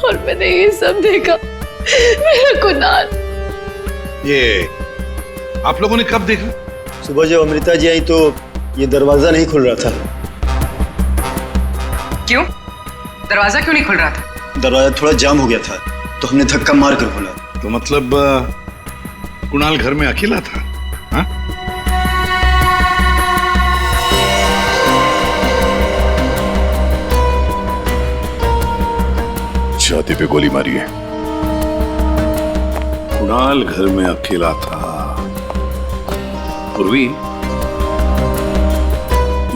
और मैंने ये सब देखा। मेरा कुणाल। ये आप लोगों ने कब देखा? सुबह जब अमृता जी आई तो ये दरवाजा नहीं खुल रहा था। क्यों? दरवाजा क्यों नहीं खुल रहा था? दरवाजा थोड़ा जाम हो गया था तो हमने धक्का मार कर खोला। तो मतलब कुणाल घर में अकेला था? हाँ? छाती पे गोली मारी है। कुणाल घर में अकेला था। पूर्वी,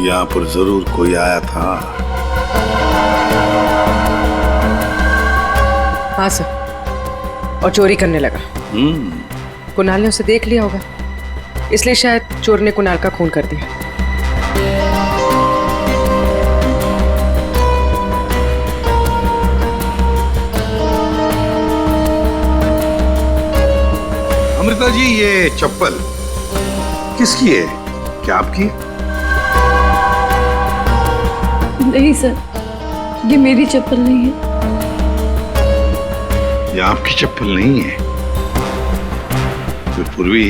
यहां पर जरूर कोई आया था। हाँ सर, और चोरी करने लगा। कुणाल ने उसे देख लिया होगा, इसलिए शायद चोर ने कुणाल का खून कर दिया। अमृता जी, ये चप्पल किसकी है? क्या आपकी? नहीं सर, ये मेरी चप्पल नहीं है। ये आपकी चप्पल नहीं है तो पूर्वी,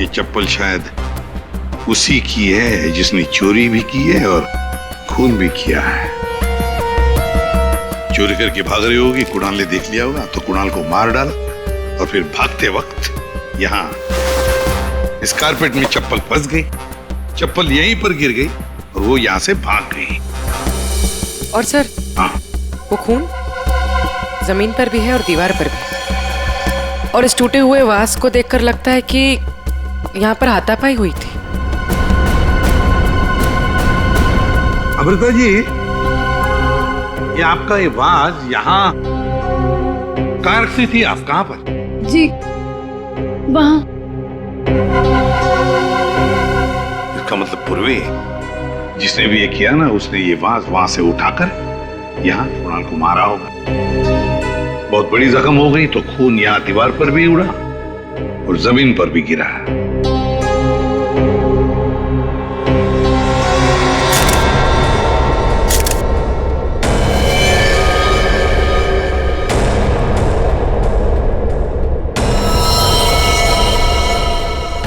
ये चप्पल शायद उसी की है जिसने चोरी भी की है और खून भी किया है। चोरी करके भाग रही होगी, कुणाल ने देख लिया होगा तो कुणाल को मार डाला और फिर भागते वक्त यहाँ इस कारपेट में चप्पल फंस गई, चप्पल यहीं पर गिर गई और वो यहाँ से भाग गई। और सर, हाँ, वो खून जमीन पर भी है और दीवार पर भी, और इस टूटे हुए वास को देखकर लगता है कि यहाँ पर हाथापाई हुई थी। अमृता जी, ये आपका ये वाज यहाँ कहाँ रखी थी आप? कहाँ पर? जी वहाँ। इसका मतलब पूर्वी, जिसने भी ये किया ना, उसने ये वाज वहां से उठाकर यहाँ कुणाल को मारा होगा। बहुत बड़ी जख्म हो गई तो खून यहाँ दीवार पर भी उड़ा और जमीन पर भी गिरा।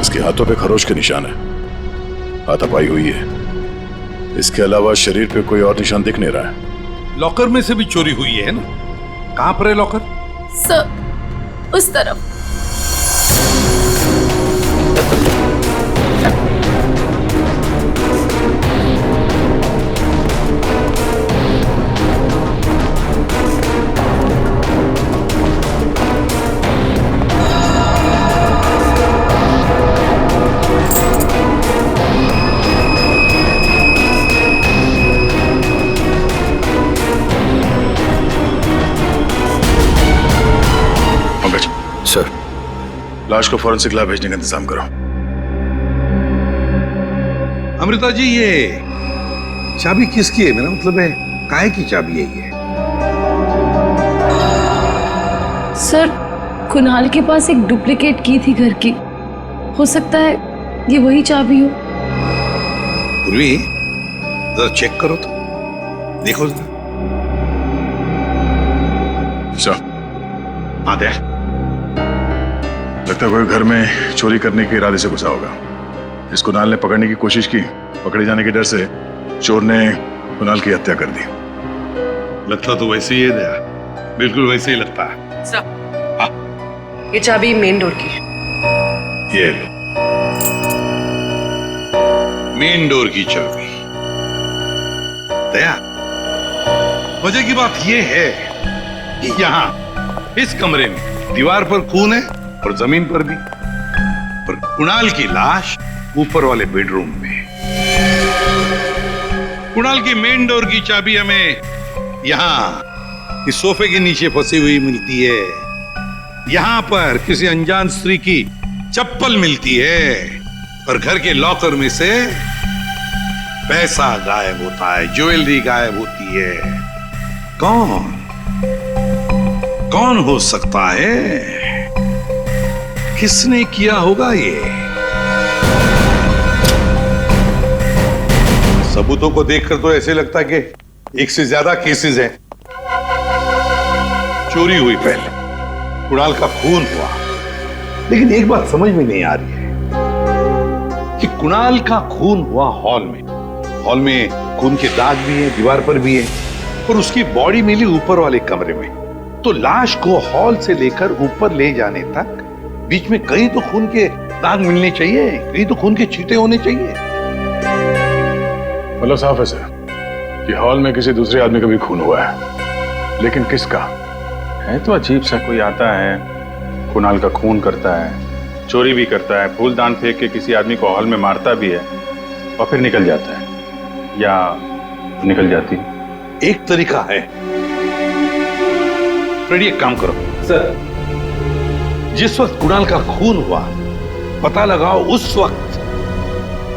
इसके हाथों पे खरोच के निशान है, हाथापाई हुई है। इसके अलावा शरीर पे कोई और निशान दिख नहीं रहा है। लॉकर में से भी चोरी हुई है ना? कहां पर है लॉकर? सर, उस तरफ। सर, लाश को फॉरेंसिक लैब भेजने का इंतजाम करो। अमृता जी, ये चाबी किसकी है? मेरा मतलब है काहे की चाबी है ये? सर, कुणाल के पास एक डुप्लीकेट की थी घर की, हो सकता है ये वही चाबी हो। पूर्वी, जरा चेक करो तो, देखो जरा। हाँ, देख। लगता है कोई घर में चोरी करने के इरादे से घुसा होगा। इस कुणाल ने पकड़ने की कोशिश की, पकड़े जाने के डर से चोर ने कुणाल की हत्या कर दी। लगता तो वैसे ही है दया, बिल्कुल वैसे ही लगता है। सर, ये चाबी मेन डोर की है। ये लो, मेन डोर की चाबी। दया, वजह की बात ये है कि यहाँ इस कमरे में दीवार पर खून है और जमीन पर भी, और कुणाल की लाश ऊपर वाले बेडरूम में। कुणाल की मेन डोर की चाबी हमें यहाँ इस सोफे के नीचे फंसी हुई मिलती है। यहाँ पर किसी अनजान स्त्री की चप्पल मिलती है और घर के लॉकर में से पैसा गायब होता है, ज्वेलरी गायब होती है। कौन हो सकता है? किसने किया होगा ये? सबूतों को देखकर तो ऐसे लगता है कि एक से ज्यादा केसेस हैं। चोरी हुई पहले, कुणाल का खून हुआ, लेकिन एक बात समझ में नहीं आ रही है कि कुणाल का खून हुआ हॉल में। हॉल में खून के दाग भी हैं, दीवार पर भी है, और उसकी बॉडी मिली ऊपर वाले कमरे में। तो लाश को हॉल से लेकर ऊपर ले जाने तक बीच में कहीं तो खून के दाग मिलने चाहिए, कहीं तो खून के छींटे होने चाहिए। मतलब साफ है सर कि हॉल में किसी दूसरे आदमी का भी खून हुआ है, लेकिन किसका है? तो अजीब सा कोई आता है, कुणाल का खून करता है, चोरी भी करता है, फूलदान फेंक के किसी आदमी को हॉल में मारता भी है और फिर निकल जाता है या निकल जाती है। एक तरीका है। फ्रेडी, एक काम करो, सर, जिस वक्त कुणाल का खून हुआ, पता लगाओ उस वक्त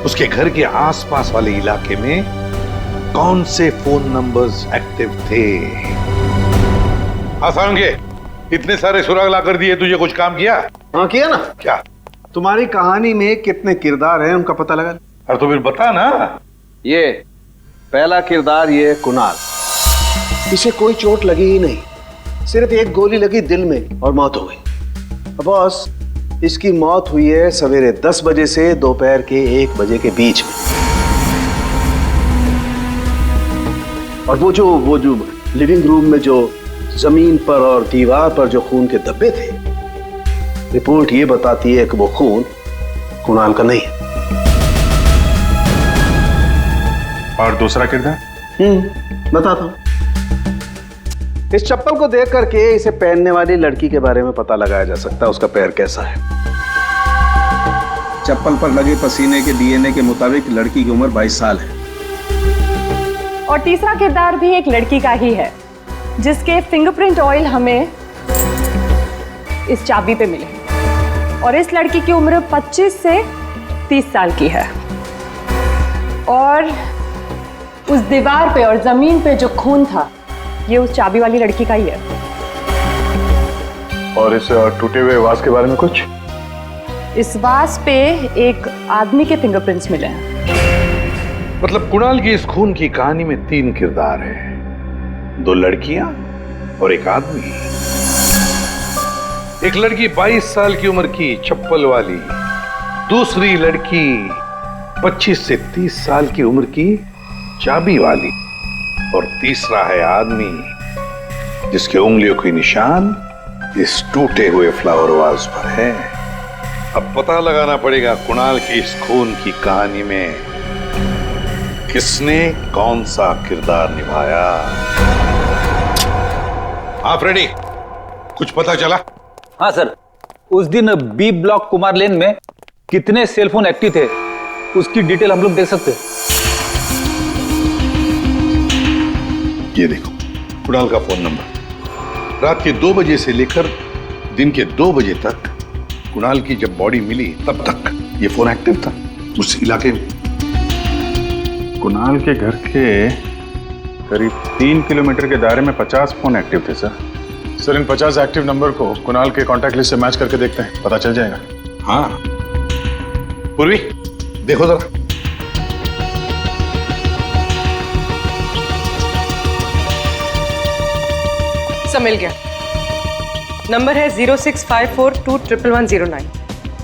उसके घर के आसपास वाले इलाके में कौन से फोन नंबर्स एक्टिव थे। आसान के इतने सारे सुराग ला कर दिए, तुझे कुछ काम किया? हाँ किया ना। क्या? तुम्हारी कहानी में कितने किरदार हैं उनका पता लगा। अरे तो फिर बता ना। ये पहला किरदार, ये कुणाल। इसे कोई चोट लगी ही नहीं, सिर्फ एक गोली लगी दिल में और मौत हो गई। बॉस, इसकी मौत हुई है सवेरे 10 बजे से दोपहर के 1 बजे के बीच में। और वो जो लिविंग रूम में जो जमीन पर और दीवार पर जो खून के धब्बे थे, रिपोर्ट ये बताती है कि वो खून कुणाल का नहीं है। और दूसरा किरदार? बताता हूं। इस चप्पल को देख करके इसे पहनने वाली लड़की के बारे में पता लगाया जा सकता है, उसका पैर कैसा है। चप्पल पर लगे पसीने के डीएनए के मुताबिक लड़की की उम्र 22 साल है। और तीसरा किरदार भी एक लड़की का ही है, जिसके फिंगरप्रिंट ऑयल हमें इस चाबी पे मिले। और इस लड़की की उम्र 25 से 30 साल की है। और उस दीवार पे और जमीन पे जो खून था, ये उस चाबी वाली लड़की का ही है। और इस टूटे हुए वास के बारे में कुछ? इस वास पे एक आदमी के फिंगरप्रिंट्स मिले हैं। मतलब कुणाल की इस खून की कहानी में 3 किरदार हैं, 2 लड़कियां और एक आदमी। एक लड़की 22 साल की उम्र की चप्पल वाली, दूसरी लड़की 25 से 30 साल की उम्र की चाबी वाली, और तीसरा है आदमी जिसके उंगलियों के निशान इस टूटे हुए फ्लावर वाज पर है। अब पता लगाना पड़ेगा कुणाल की इस खून की कहानी में किसने कौन सा किरदार निभाया। आप रेडी? कुछ पता चला? हाँ सर, उस दिन बी ब्लॉक कुमार लेन में कितने सेलफोन एक्टिव थे, उसकी डिटेल हम लोग देख सकते हैं। ये देखो कुणाल का फोन नंबर। रात के 2 बजे से लेकर दिन के 2 बजे तक कुणाल की जब बॉडी मिली तब तक ये फोन एक्टिव था उस इलाके में। कुणाल के घर के करीब 3 किलोमीटर के दायरे में 50 फोन एक्टिव थे सर। सर, इन 50 एक्टिव नंबर को कुणाल के कॉन्टैक्ट लिस्ट से मैच करके देखते हैं, पता चल जाएगा। हाँ पूर्वी, देखो जरा। सब मिल गया। नंबर है 0654211109।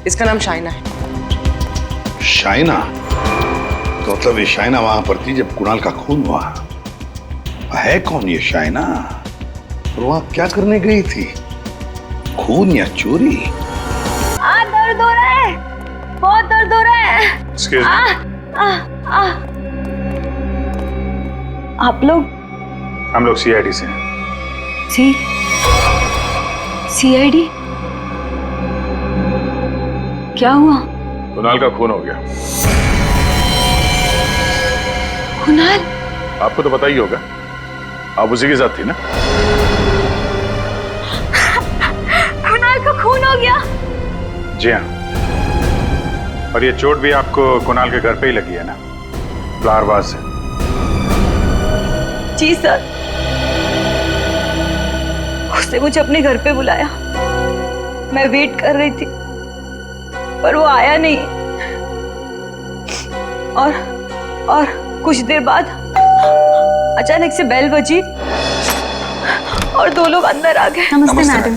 इसका नाम शाइना है। शाइना? तो मतलब ये शाइना वहां पर थी जब कुणाल का खून हुआ। है कौन ये शाइना और वहां क्या करने गई थी? खून या चोरी? दर्द हो रहा है, बहुत दर्द हो रहा है। आप लोग? हम लोग सीआईडी से हैं। सीआईडी? क्या हुआ? कुणाल का खून हो गया। कुणाल? आपको तो पता ही होगा, आप उसी के साथ थी ना? कुणाल का खून हो गया? जी हाँ। और ये चोट भी आपको कुणाल के घर पे ही लगी है ना, फ्लावर से? जी सर, उसने मुझे अपने घर पे बुलाया। मैं वेट कर रही थी पर वो आया नहीं। और कुछ देर बाद अचानक से बेल बजी और 2 लोग अंदर आ गए। नमस्ते मैडम।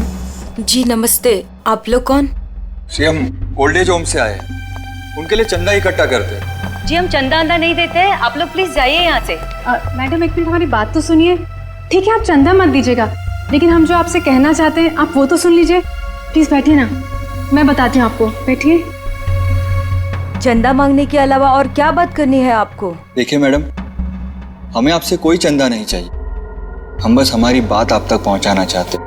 जी नमस्ते। आप लोग कौन? जी हम ओल्ड एज होम से आए हैं, उनके लिए चंदा इकट्ठा करते हैं। जी हम चंदा अंदा नहीं देते हैं, आप लोग प्लीज जाइए यहाँ से। मैडम एक मिनट, हमारी बात तो सुनिए। ठीक है, आप चंदा मत दीजिएगा, लेकिन हम जो आपसे कहना चाहते हैं आप वो तो सुन लीजिए। प्लीज बैठिए ना, मैं बताती हूँ आपको। बैठिए। चंदा मांगने के अलावा और क्या बात करनी है आपको? देखिए मैडम, हमें आपसे कोई चंदा नहीं चाहिए, हम बस हमारी बात आप तक पहुंचाना चाहते हैं।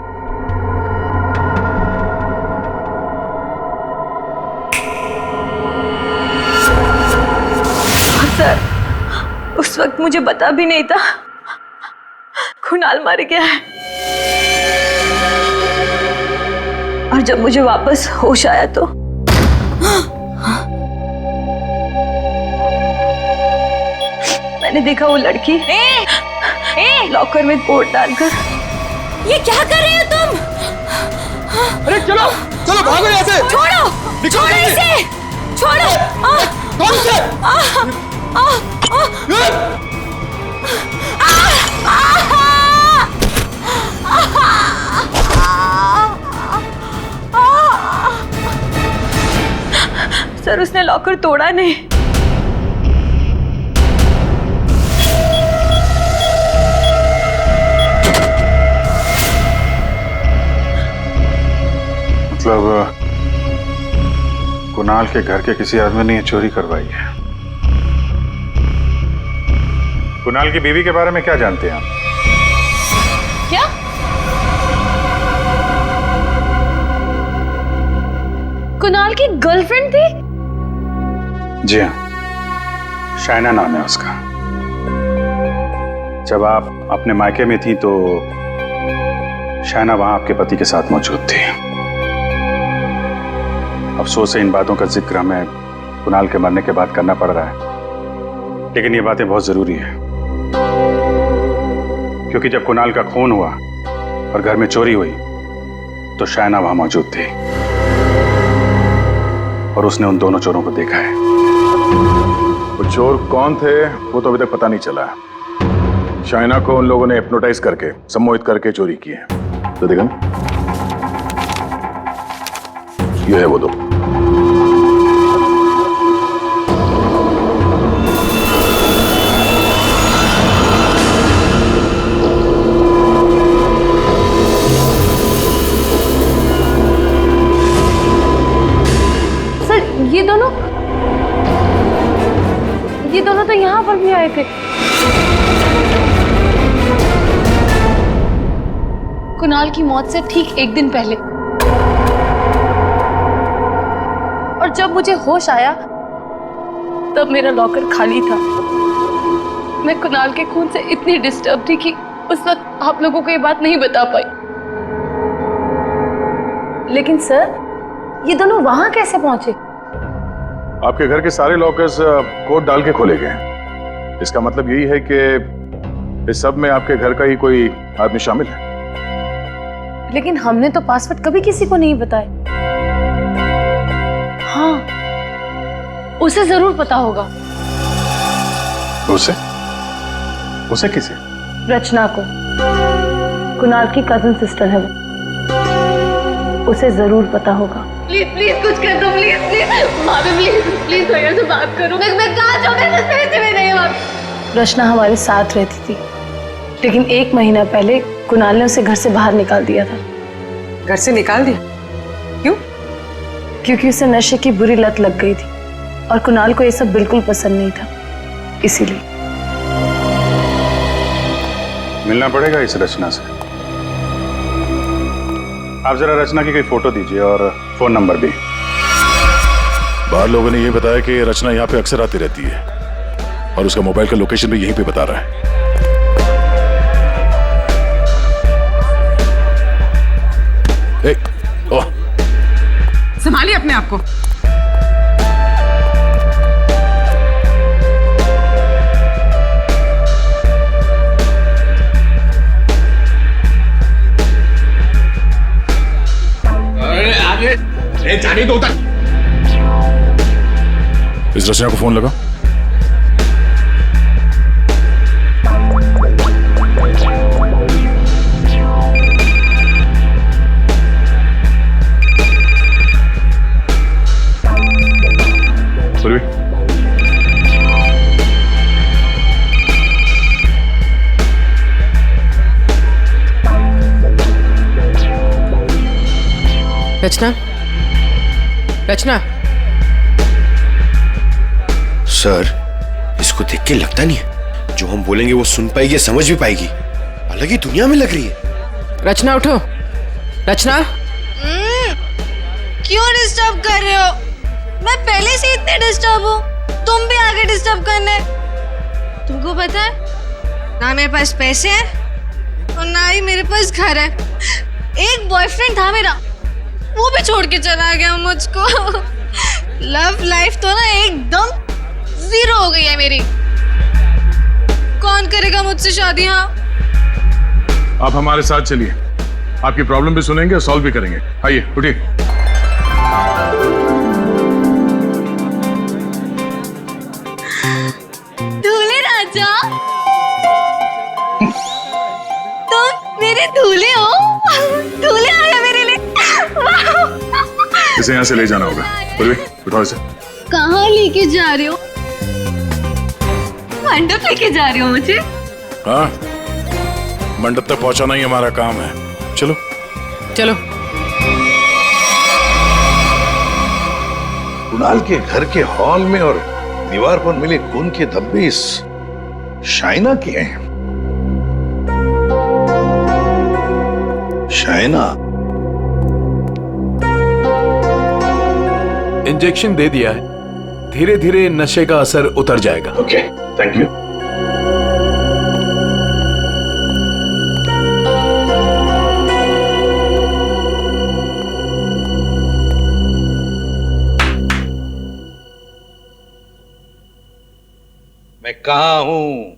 सर, उस वक्त मुझे पता भी नहीं था कुणाल मर गया है। जब मुझे वापस होश आया तो मैंने देखा वो लड़की लॉकर में कोट डालकर। ये क्या कर रहे हो तुम? अरे चलो चलो भागो यहाँ से। छोड़ो छोड़ो इसे, छोड़ो। कौन से? सर उसने लॉकर तोड़ा नहीं। मतलब कुणाल के घर के किसी आदमी ने ये चोरी करवाई है। कुणाल की बीवी के बारे में क्या जानते हैं आप? क्या? कुणाल की गर्लफ्रेंड थी? जी हाँ, शाइना नाम है उसका। जब आप अपने मायके में थी तो शाइना वहां आपके पति के साथ मौजूद थी। अफसोस है इन बातों का जिक्र हमें कुणाल के मरने के बाद करना पड़ रहा है, लेकिन ये बातें बहुत जरूरी है क्योंकि जब कुणाल का खून हुआ और घर में चोरी हुई तो शाइना वहां मौजूद थी और उसने उन दोनों चोरों को देखा है। वो चोर कौन थे वो तो अभी तक पता नहीं चला। शाइना को उन लोगों ने हिप्नोटाइज करके, सम्मोहित करके चोरी की है। तो देखा ये है वो दो। सर ये दोनों तो यहाँ पर भी आए थे। कुणाल की मौत से ठीक एक दिन पहले। और जब मुझे होश आया तब मेरा लॉकर खाली था। मैं कुणाल के खून से इतनी डिस्टर्ब थी कि उस वक्त आप लोगों को ये बात नहीं बता पाई। लेकिन सर ये दोनों वहां कैसे पहुंचे? आपके घर के सारे लॉकर्स कोड डाल के खोले गए हैं। इसका मतलब यही है कि इस सब में आपके घर का ही कोई आदमी शामिल है। लेकिन हमने तो पासवर्ड कभी किसी को नहीं बताया। हाँ, उसे जरूर पता होगा। उसे? उसे किसे? रचना को। कुणाल की कजिन सिस्टर है वो। उसे जरूर पता होगा। प्लीज प्लीज कुछ कर दो, प्लीज प्लीज भाभी, प्लीज प्लीज भैया से बात करो। मैं कहाँ जाऊँ? मेरे पास पैसे भी नहीं है। रचना हमारे साथ रहती थी, लेकिन 1 महीना पहले कुणाल ने उसे घर से बाहर निकाल दिया था। घर से निकाल दिया? क्यों? क्योंकि उसे नशे की बुरी लत लग गई थी और कुणाल को ये सब बिल्कुल पसंद नहीं था, इसीलिए। मिलना पड़ेगा इस रचना से। आप जरा रचना की कोई फोटो दीजिए और फोन नंबर भी। बाहर लोगों ने ये बताया कि रचना यहाँ पे अक्सर आती रहती है और उसका मोबाइल का लोकेशन भी यहीं पे बता रहा है। संभालिए अपने आप को। आगे जाने दो उधर। इस रचना को फोन लगा। रचना, रचना। सर, इसको देख के लगता नहीं है जो हम बोलेंगे वो सुन पाएगी, समझ भी पाएगी। अलग ही दुनिया में लग रही है। रचना उठो। रचना, क्यों डिस्टर्ब कर रहे हो? मैं पहले से इतने डिस्टर्ब हूँ, तुम भी आगे डिस्टर्ब करने। तुमको पता है ना मेरे पास पैसे हैं और ना ही मेरे पास घर है। एक बॉयफ्रेंड था मेरा, वो भी छोड़ के चला गया मुझको। लव लाइफ तो ना एकदम जीरो हो गई है मेरी। कौन करेगा मुझसे शादी? हाँ, आप हमारे साथ चलिए, आपकी प्रॉब्लम भी सुनेंगे और सॉल्व भी करेंगे। आइए उठिए। दूल्हे राजा, तुम मेरे दूल्हे हो। दूल्हे आया मेरे लिए। इसे यहाँ से ले जाना होगा। बोलिए, उठाओ इसे। कहाँ लेके जा रहे हो? मंडप लेके जा रहे हो मुझे? हाँ, मंडप तक पहुंचाना ही हमारा काम है। चलो चलो। कुणाल के घर के हॉल में और दीवार पर मिले खून के धब्बे इस शाइना के हैं। शाइना इंजेक्शन दे दिया है, धीरे धीरे नशे का असर उतर जाएगा। Okay, thank you. मैं कहाँ हूं?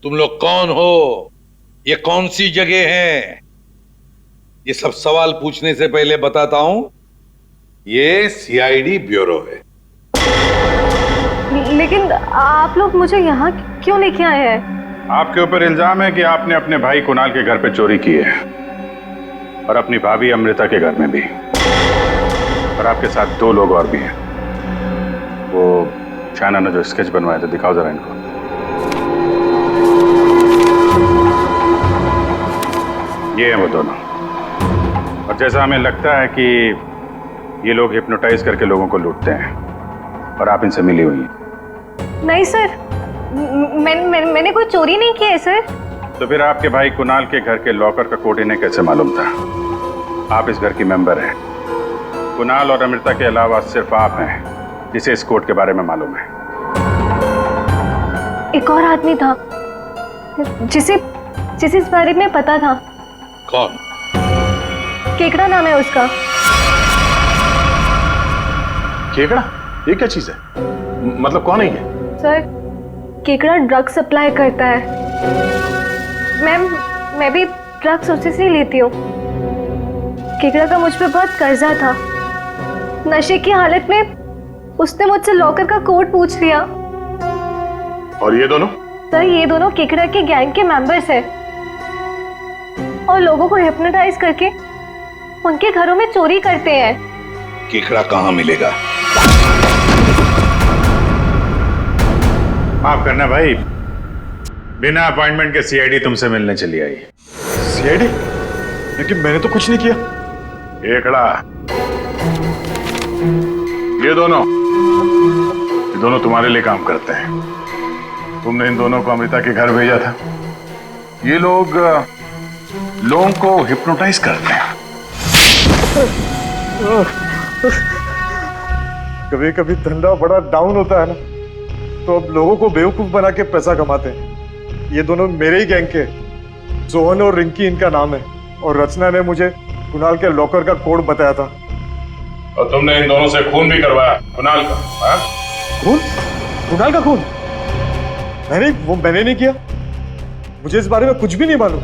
तुम लोग कौन हो? ये कौन सी जगह है? ये सब सवाल पूछने से पहले बताता हूं, ये सीआईडी ब्यूरो है। लेकिन आप लोग मुझे यहाँ क्यों लेके आए हैं? आपके ऊपर इल्जाम है कि आपने अपने भाई कुणाल के घर पे चोरी की है और अपनी भाभी अमृता के घर में भी, और आपके साथ 2 लोग और भी हैं। वो शाइना ने जो स्केच बनवाया था, दिखाओ जरा इनको। ये हैं वो दोनों, और जैसा हमें लगता है कि ये लोग हिप्नोटाइज करके लोगों को लूटते हैं और आप इनसे मिली हुई हैं। नहीं सर, मैंने कोई चोरी नहीं की है सर। तो फिर आपके भाई कुणाल के घर के लॉकर का कोड इन्हें कैसे मालूम था? आप इस घर की मेंबर हैं। कुणाल और अमृता के अलावा सिर्फ आप हैं जिसे इस कोड के बारे में मालूम है। एक और आदमी था जिसे इस बारे में पता था। कौन? केकड़ा नाम है उसका। केकड़ा? ये क्या चीज है? मतलब कौन है ये? सर, केकड़ा ड्रग सप्लाई करता है। मैं भी ड्रग्स उसी से लेती हूँ। केकड़ा का मुझ पे बहुत कर्जा था। नशे की हालत में उसने मुझसे लॉकर का कोड पूछ लिया। और ये दोनों? सर, ये दोनों केकड़ा के गैंग के मेंबर्स हैं और लोगों को हिप्नोटाइज करके उनके घरों में चोरी करते हैं। केकड़ा कहाँ मिलेगा? माफ करना भाई, बिना अपॉइंटमेंट के सीआईडी तुमसे मिलने चली आई। सीआईडी? लेकिन मैंने तो कुछ नहीं किया। केकड़ा, ये दोनों तुम्हारे लिए काम करते हैं। तुमने इन दोनों को अमृता के घर भेजा था। ये लोग लोगों को हिप्नोटाइज करते हैं। कभी कभी धंधा बड़ा डाउन होता है ना, तो अब लोगों को बेवकूफ बना के पैसा कमाते हैं। ये दोनों मेरे ही गैंग के, सोहन और रिंकी इनका नाम है, और रचना ने मुझे कुणाल के लॉकर का कोड बताया था। और तुमने इन दोनों से खून भी करवाया कुणाल का? हाँ? खून? कुणाल का खून? मैंने नहीं किया। मुझे इस बारे में कुछ भी नहीं मालूम।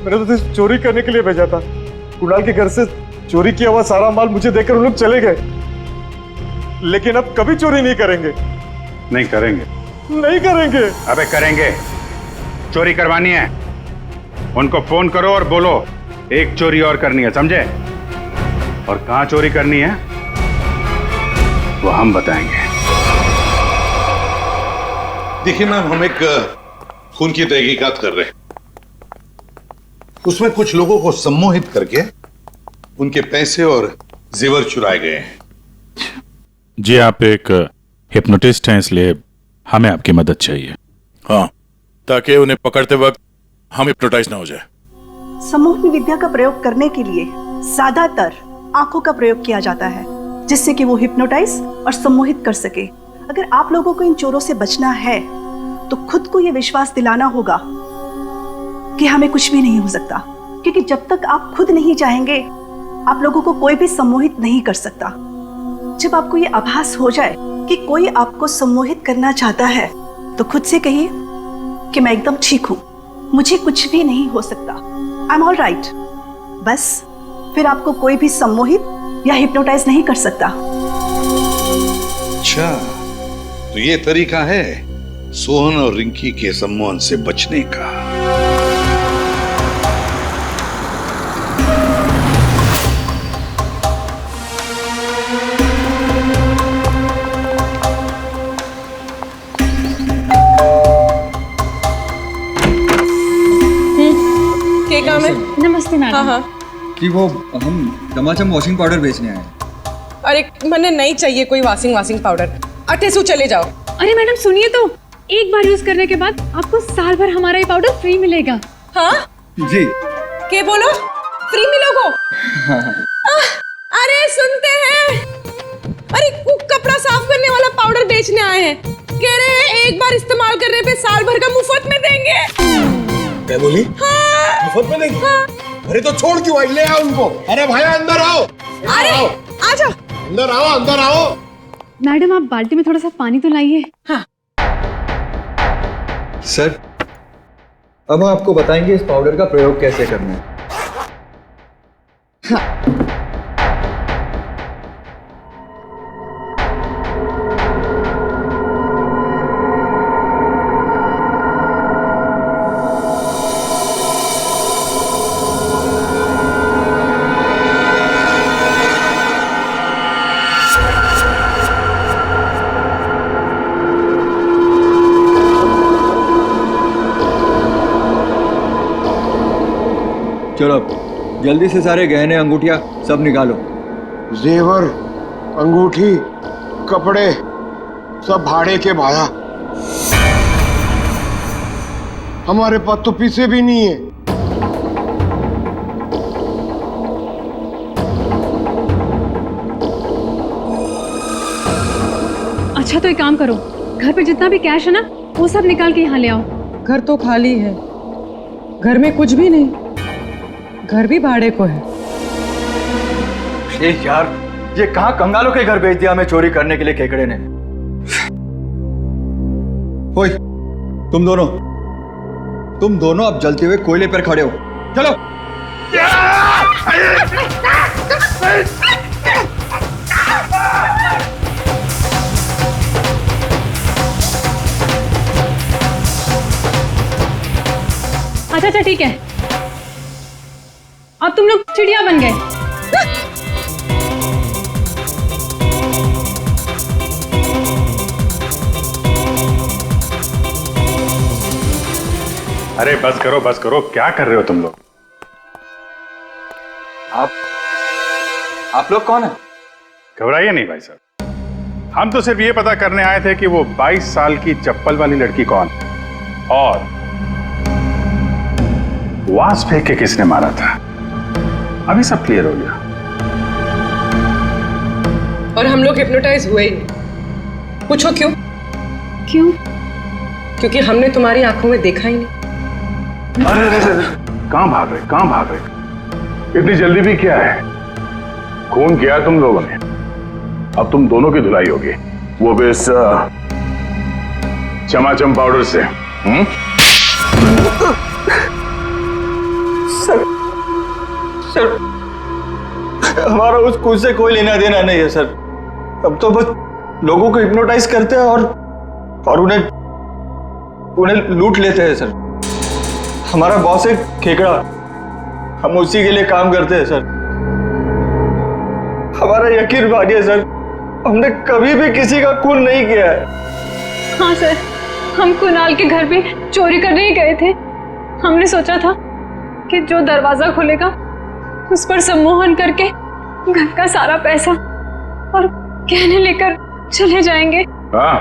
मैंने तो चोरी करने के लिए भेजा था। कुणाल के घर से चोरी किया हुआ सारा माल मुझे देकर उन लोग चले गए। लेकिन अब कभी चोरी नहीं करेंगे। नहीं करेंगे? नहीं करेंगे। अबे करेंगे। चोरी करवानी है, उनको फोन करो और बोलो एक चोरी और करनी है, समझे? और कहां चोरी करनी है वो हम बताएंगे। देखिए मैम, हम एक खून की तहकीकात कर रहे हैं। उसमें कुछ लोगों को सम्मोहित करके उनके पैसे और जेवर चुराए गए हैं। जी, आप एक हिप्नोटिस्ट हैं, इसलिए हमें आपकी मदद चाहिए। हाँ, ताकि उन्हें पकड़ते वक्त हम हिप्नोटाइज ना हो जाए। सम्मोहन विद्या का प्रयोग करने के लिए ज्यादातर आंखों का प्रयोग किया जाता है, जिससे कि वो हिप्नोटाइज और सम्मोहित कर सके। अगर आप लोगों को इन चोरों से बचना है तो खुद को ये विश्वास दिलाना होगा कि हमें कुछ भी नहीं हो सकता, क्योंकि जब तक आप खुद नहीं चाहेंगे आप लोगों को कोई भी सम्मोहित नहीं कर सकता। जब आपको ये आभास हो जाए कि कोई आपको सम्मोहित करना चाहता है तो खुद से कहिए कि मैं एकदम ठीक हूं, मुझे कुछ भी नहीं हो सकता, आई एम ऑल राइट। बस फिर आपको कोई भी सम्मोहित या हिप्नोटाइज नहीं कर सकता। अच्छा, तो ये तरीका है सोहन और रिंकी के सम्मोहन से बचने का। क्या काम है? नमस्ते मैडम। हाँ हाँ। कि वो हम चमाचम वॉशिंग पाउडर बेचने आए हैं। अरे मैंने नहीं चाहिए कोई वॉशिंग पाउडर। अटेसू चले जाओ। अरे मैडम सुनिए तो, एक बार यूज करने के बाद आपको साल भर हमारा ये पाउडर फ्री मिलेगा। हाँ जी। क्या बोलो? फ्री मिलोगो? हाँ हाँ। अरे सुनते हैं, अरे कुक कपड़ा साफ करने वाला पाउडर बेचने आए हैं, कह रहे हैं एक बार इस्तेमाल करने पे साल भर का मुफ्त में देंगे। क्या बोली? हाँ। मुफ्त में देंगे? हाँ। अरे तो छोड़ क्यों आई, ले आओ उनको। अरे भाई अंदर आओ। अरे आजा। अंदर आओ, अंदर आओ। मैडम आप बाल्टी में थोड़ा सा पानी तो लाइए। हाँ। सर, अब हम आपको बताएंगे इस पाउडर का प्रयोग कैसे करना है। चलो जल्दी से सारे गहने अंगूठियां सब निकालो। जेवर, अंगूठी, कपड़े सब भाड़े के भाया। हमारे पास तो पैसे भी नहीं है। अच्छा तो एक काम करो, घर पे जितना भी कैश है ना वो सब निकाल के यहाँ ले आओ। घर तो खाली है, घर में कुछ भी नहीं, घर भी भाड़े को है। यार, ये कहाँ कंगालों के घर भेज दिया हमें चोरी करने के लिए केकड़े ने। ओए, तुम दोनों अब जलते हुए कोयले पर खड़े हो। चलो। अच्छा ठीक है, अब तुम लोग चिड़िया बन गए। अरे बस करो, क्या कर रहे हो तुम लोग? आप लोग कौन है? घबराइए नहीं भाई साहब, हम तो सिर्फ ये पता करने आए थे कि वो 22 साल की चप्पल वाली लड़की कौन और वास फेंक के किसने मारा था। अभी सब क्लियर हो गया। और हम लोग हिप्नोटाइज हुए ही नहीं। पूछो क्यों? क्यों? क्योंकि हमने तुम्हारी आंखों में देखा ही नहीं। अरे कहां भाग रहे? इतनी जल्दी भी क्या है? खून किया तुम लोगों ने, अब तुम दोनों की धुलाई होगी, वो भी इस चमाचम पाउडर से। सर, हमारा उस खून से कोई लेना देना नहीं है सर। अब तो बस लोगों को हिप्नोटाइज करते हैं और उन्हें लूट लेते हैं सर। हमारा बॉस है खेकड़ा, हम उसी के लिए काम करते हैं सर। हमारा यकीन मानिए सर, हमने कभी भी किसी का खून नहीं किया है। हाँ सर, हम कुणाल के घर पे चोरी करने ही गए थे। हमने सोचा था कि जो दरवाजा खुलेगा उस पर सम्मोहन करके घर का सारा पैसा और गहने लेकर चले जाएंगे। हाँ,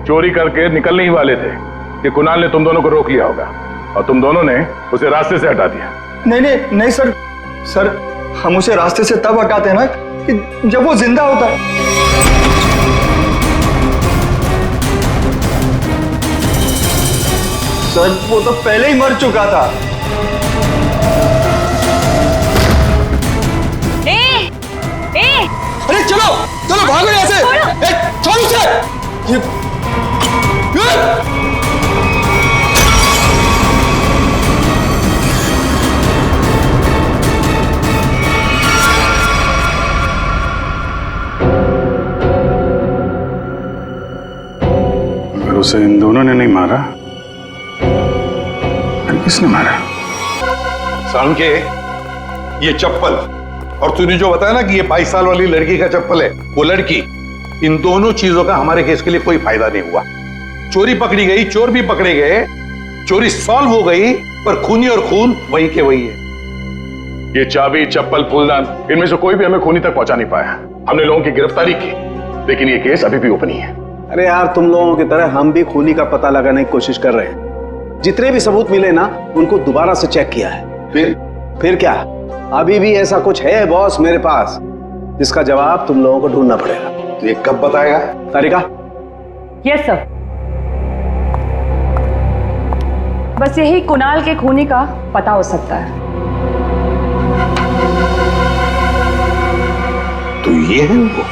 चोरी करके निकलने ही वाले थे कि कुणाल ने तुम दोनों को रोक लिया होगा और तुम दोनों ने उसे रास्ते से हटा दिया। नहीं सर, हम उसे रास्ते से तब हटाते हैं ना कि जब वो जिंदा होता है। सर, वो तो पहले ही मर चुका था। चलो चलो भागो यहाँ से। छोड़ उसे। अगर उसे इन दोनों ने नहीं मारा, फिर किसने मारा? सांके, ये चप्पल और तूने जो बताया ना कि ये 22 साल वाली लड़की का चप्पल है, वो लड़की, इन दोनों चीजों का हमारे केस के लिए कोई फायदा नहीं हुआ। चोरी पकड़ी गई, चोर भी पकड़े गए, चोरी सॉल्व हो गई, पर खूनी और खून वही के वही है। ये चाबी, चप्पल, फूलदान, इनमें से कोई भी हमें खूनी तक पहुंचा नहीं पाया। हमने लोगों की गिरफ्तारी की, लेकिन ये केस अभी भी ओपन ही है। अरे यार, तुम लोगों की तरह हम भी खूनी का पता लगाने की कोशिश कर रहे हैं। जितने भी सबूत मिले ना, उनको दोबारा से चेक किया है। फिर क्या, अभी भी ऐसा कुछ है बॉस मेरे पास, जिसका जवाब तुम लोगों को ढूंढना पड़ेगा। तो ये कब बताएगा? तारिका? Yes sir. बस यही कुणाल के खूनी का पता हो सकता है। तो ये है वो।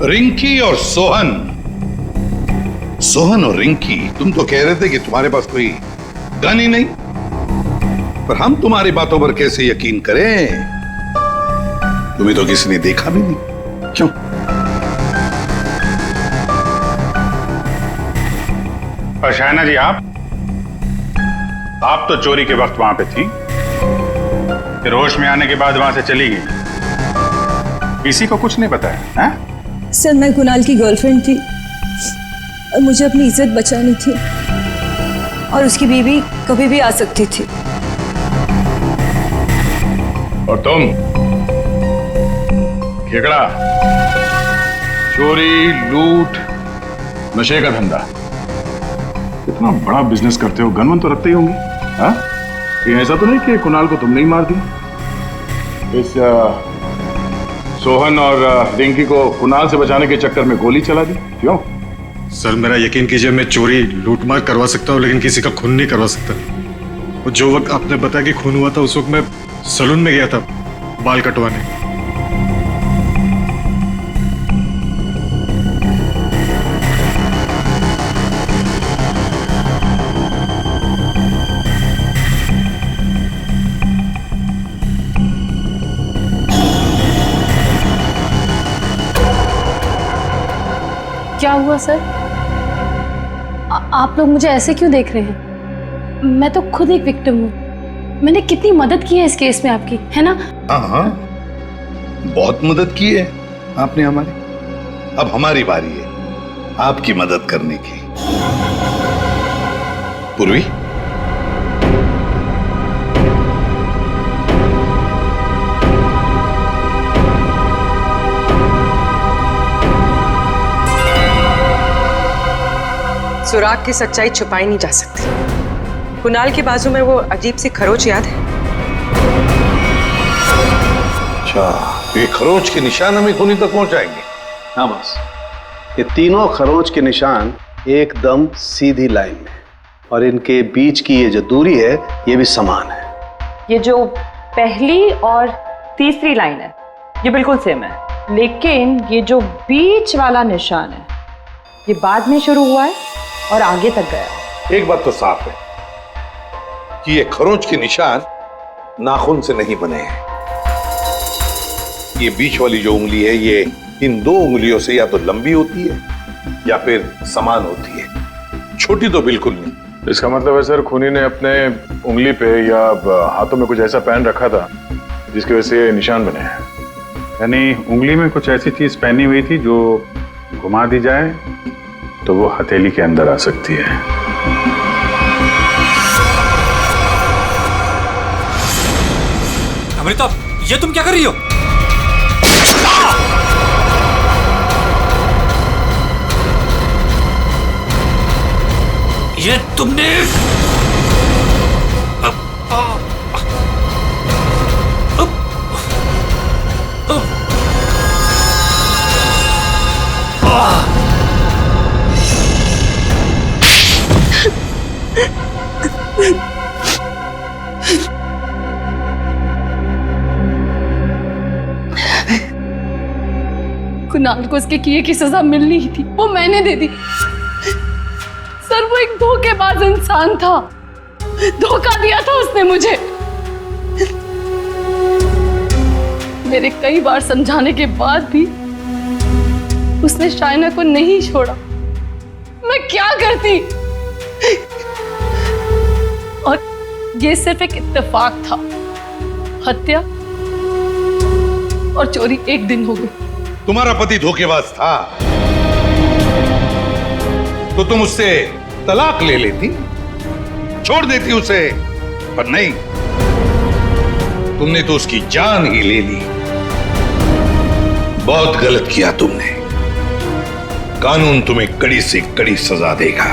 रिंकी और सोहन, सोहन और रिंकी, तुम तो कह रहे थे कि तुम्हारे पास कोई गन ही नहीं, पर हम तुम्हारी बातों पर कैसे यकीन करें? तुम्हें तो किसी ने देखा भी नहीं। क्यों? और शाहना जी, आप तो चोरी के वक्त वहां पे थी, फिर होश में आने के बाद वहां से चली गई, किसी को कुछ नहीं बताया? हैं? सर, मैं कुणाल की गर्लफ्रेंड थी और मुझे अपनी इज्जत बचानी थी, और उसकी बीवी कभी भी आ सकती थी। और तुम खेकड़ा, चोरी, लूट, नशे का धंधा, इतना बड़ा बिजनेस करते हो, गन तो रखते ही होंगे। हाँ, ये ऐसा तो नहीं कि कुणाल को तुमने ही मार दिया? इस सोहन और रिंकी को कुणाल से बचाने के चक्कर में गोली चला दी, क्यों? सर, मेरा यकीन कीजिए, मैं चोरी लूटमार करवा सकता हूँ, लेकिन किसी का खून नहीं करवा सकता। और जो वक्त आपने बताया कि खून हुआ था, उस वक्त मैं सैलून में गया था बाल कटवाने। क्या हुआ सर? आप लोग मुझे ऐसे क्यों देख रहे हैं? मैं तो खुद एक विक्टिम हूँ। मैंने कितनी मदद की है इस केस में आपकी, है ना? हाँ, बहुत मदद की है आपने हमारी। अब हमारी बारी है आपकी मदद करने की। पूर्वी, सुराग की सच्चाई छुपाई नहीं जा सकती। कुणाल के बाजू में वो अजीब सी खरोच याद है? अच्छा, ये खरोच के निशान हमें खूनी तक पहुंचाएंगे? हाँ बस, ये तीनों खरोच के निशान एकदम सीधी लाइन में, और इनके बीच की ये जो दूरी है, ये भी समान है। ये जो पहली और तीसरी लाइन है, ये बिल्कुल सेम है, लेकिन ये जो बीच वाला निशान है, ये बाद में शुरू हुआ है और आगे तक गया। एक बात तो साफ है कि ये खरोंच के निशान नाखून से नहीं बने हैं। ये बीच वाली जो उंगली है, ये इन दो उंगलियों से या तो लंबी होती है या फिर समान होती है, छोटी तो बिल्कुल नहीं। इसका मतलब है सर, खूनी ने अपने उंगली पे या हाथों में कुछ ऐसा पहन रखा था जिसकी वजह से निशान बने हैं। यानी उंगली में कुछ ऐसी चीज पहनी हुई थी जो घुमा दी जाए तो वो हथेली के अंदर आ सकती है। अमृता, ये तुम क्या कर रही हो? ये तुमने कुणाल को उसके किए की सजा मिलनी ही थी, वो मैंने दे दी। सर वो एक धोखेबाज इंसान था, धोखा दिया था उसने मुझे। मेरे कई बार समझाने के बाद भी उसने शाइना को नहीं छोड़ा। मैं क्या करती? और ये सिर्फ एक इत्तेफाक था, हत्या और चोरी एक दिन हो गई। तुम्हारा पति धोखेबाज था तो तुम उससे तलाक ले लेती, छोड़ देती उसे, पर नहीं, तुमने तो उसकी जान ही ले ली। बहुत गलत किया तुमने। कानून तुम्हें कड़ी से कड़ी सजा देगा।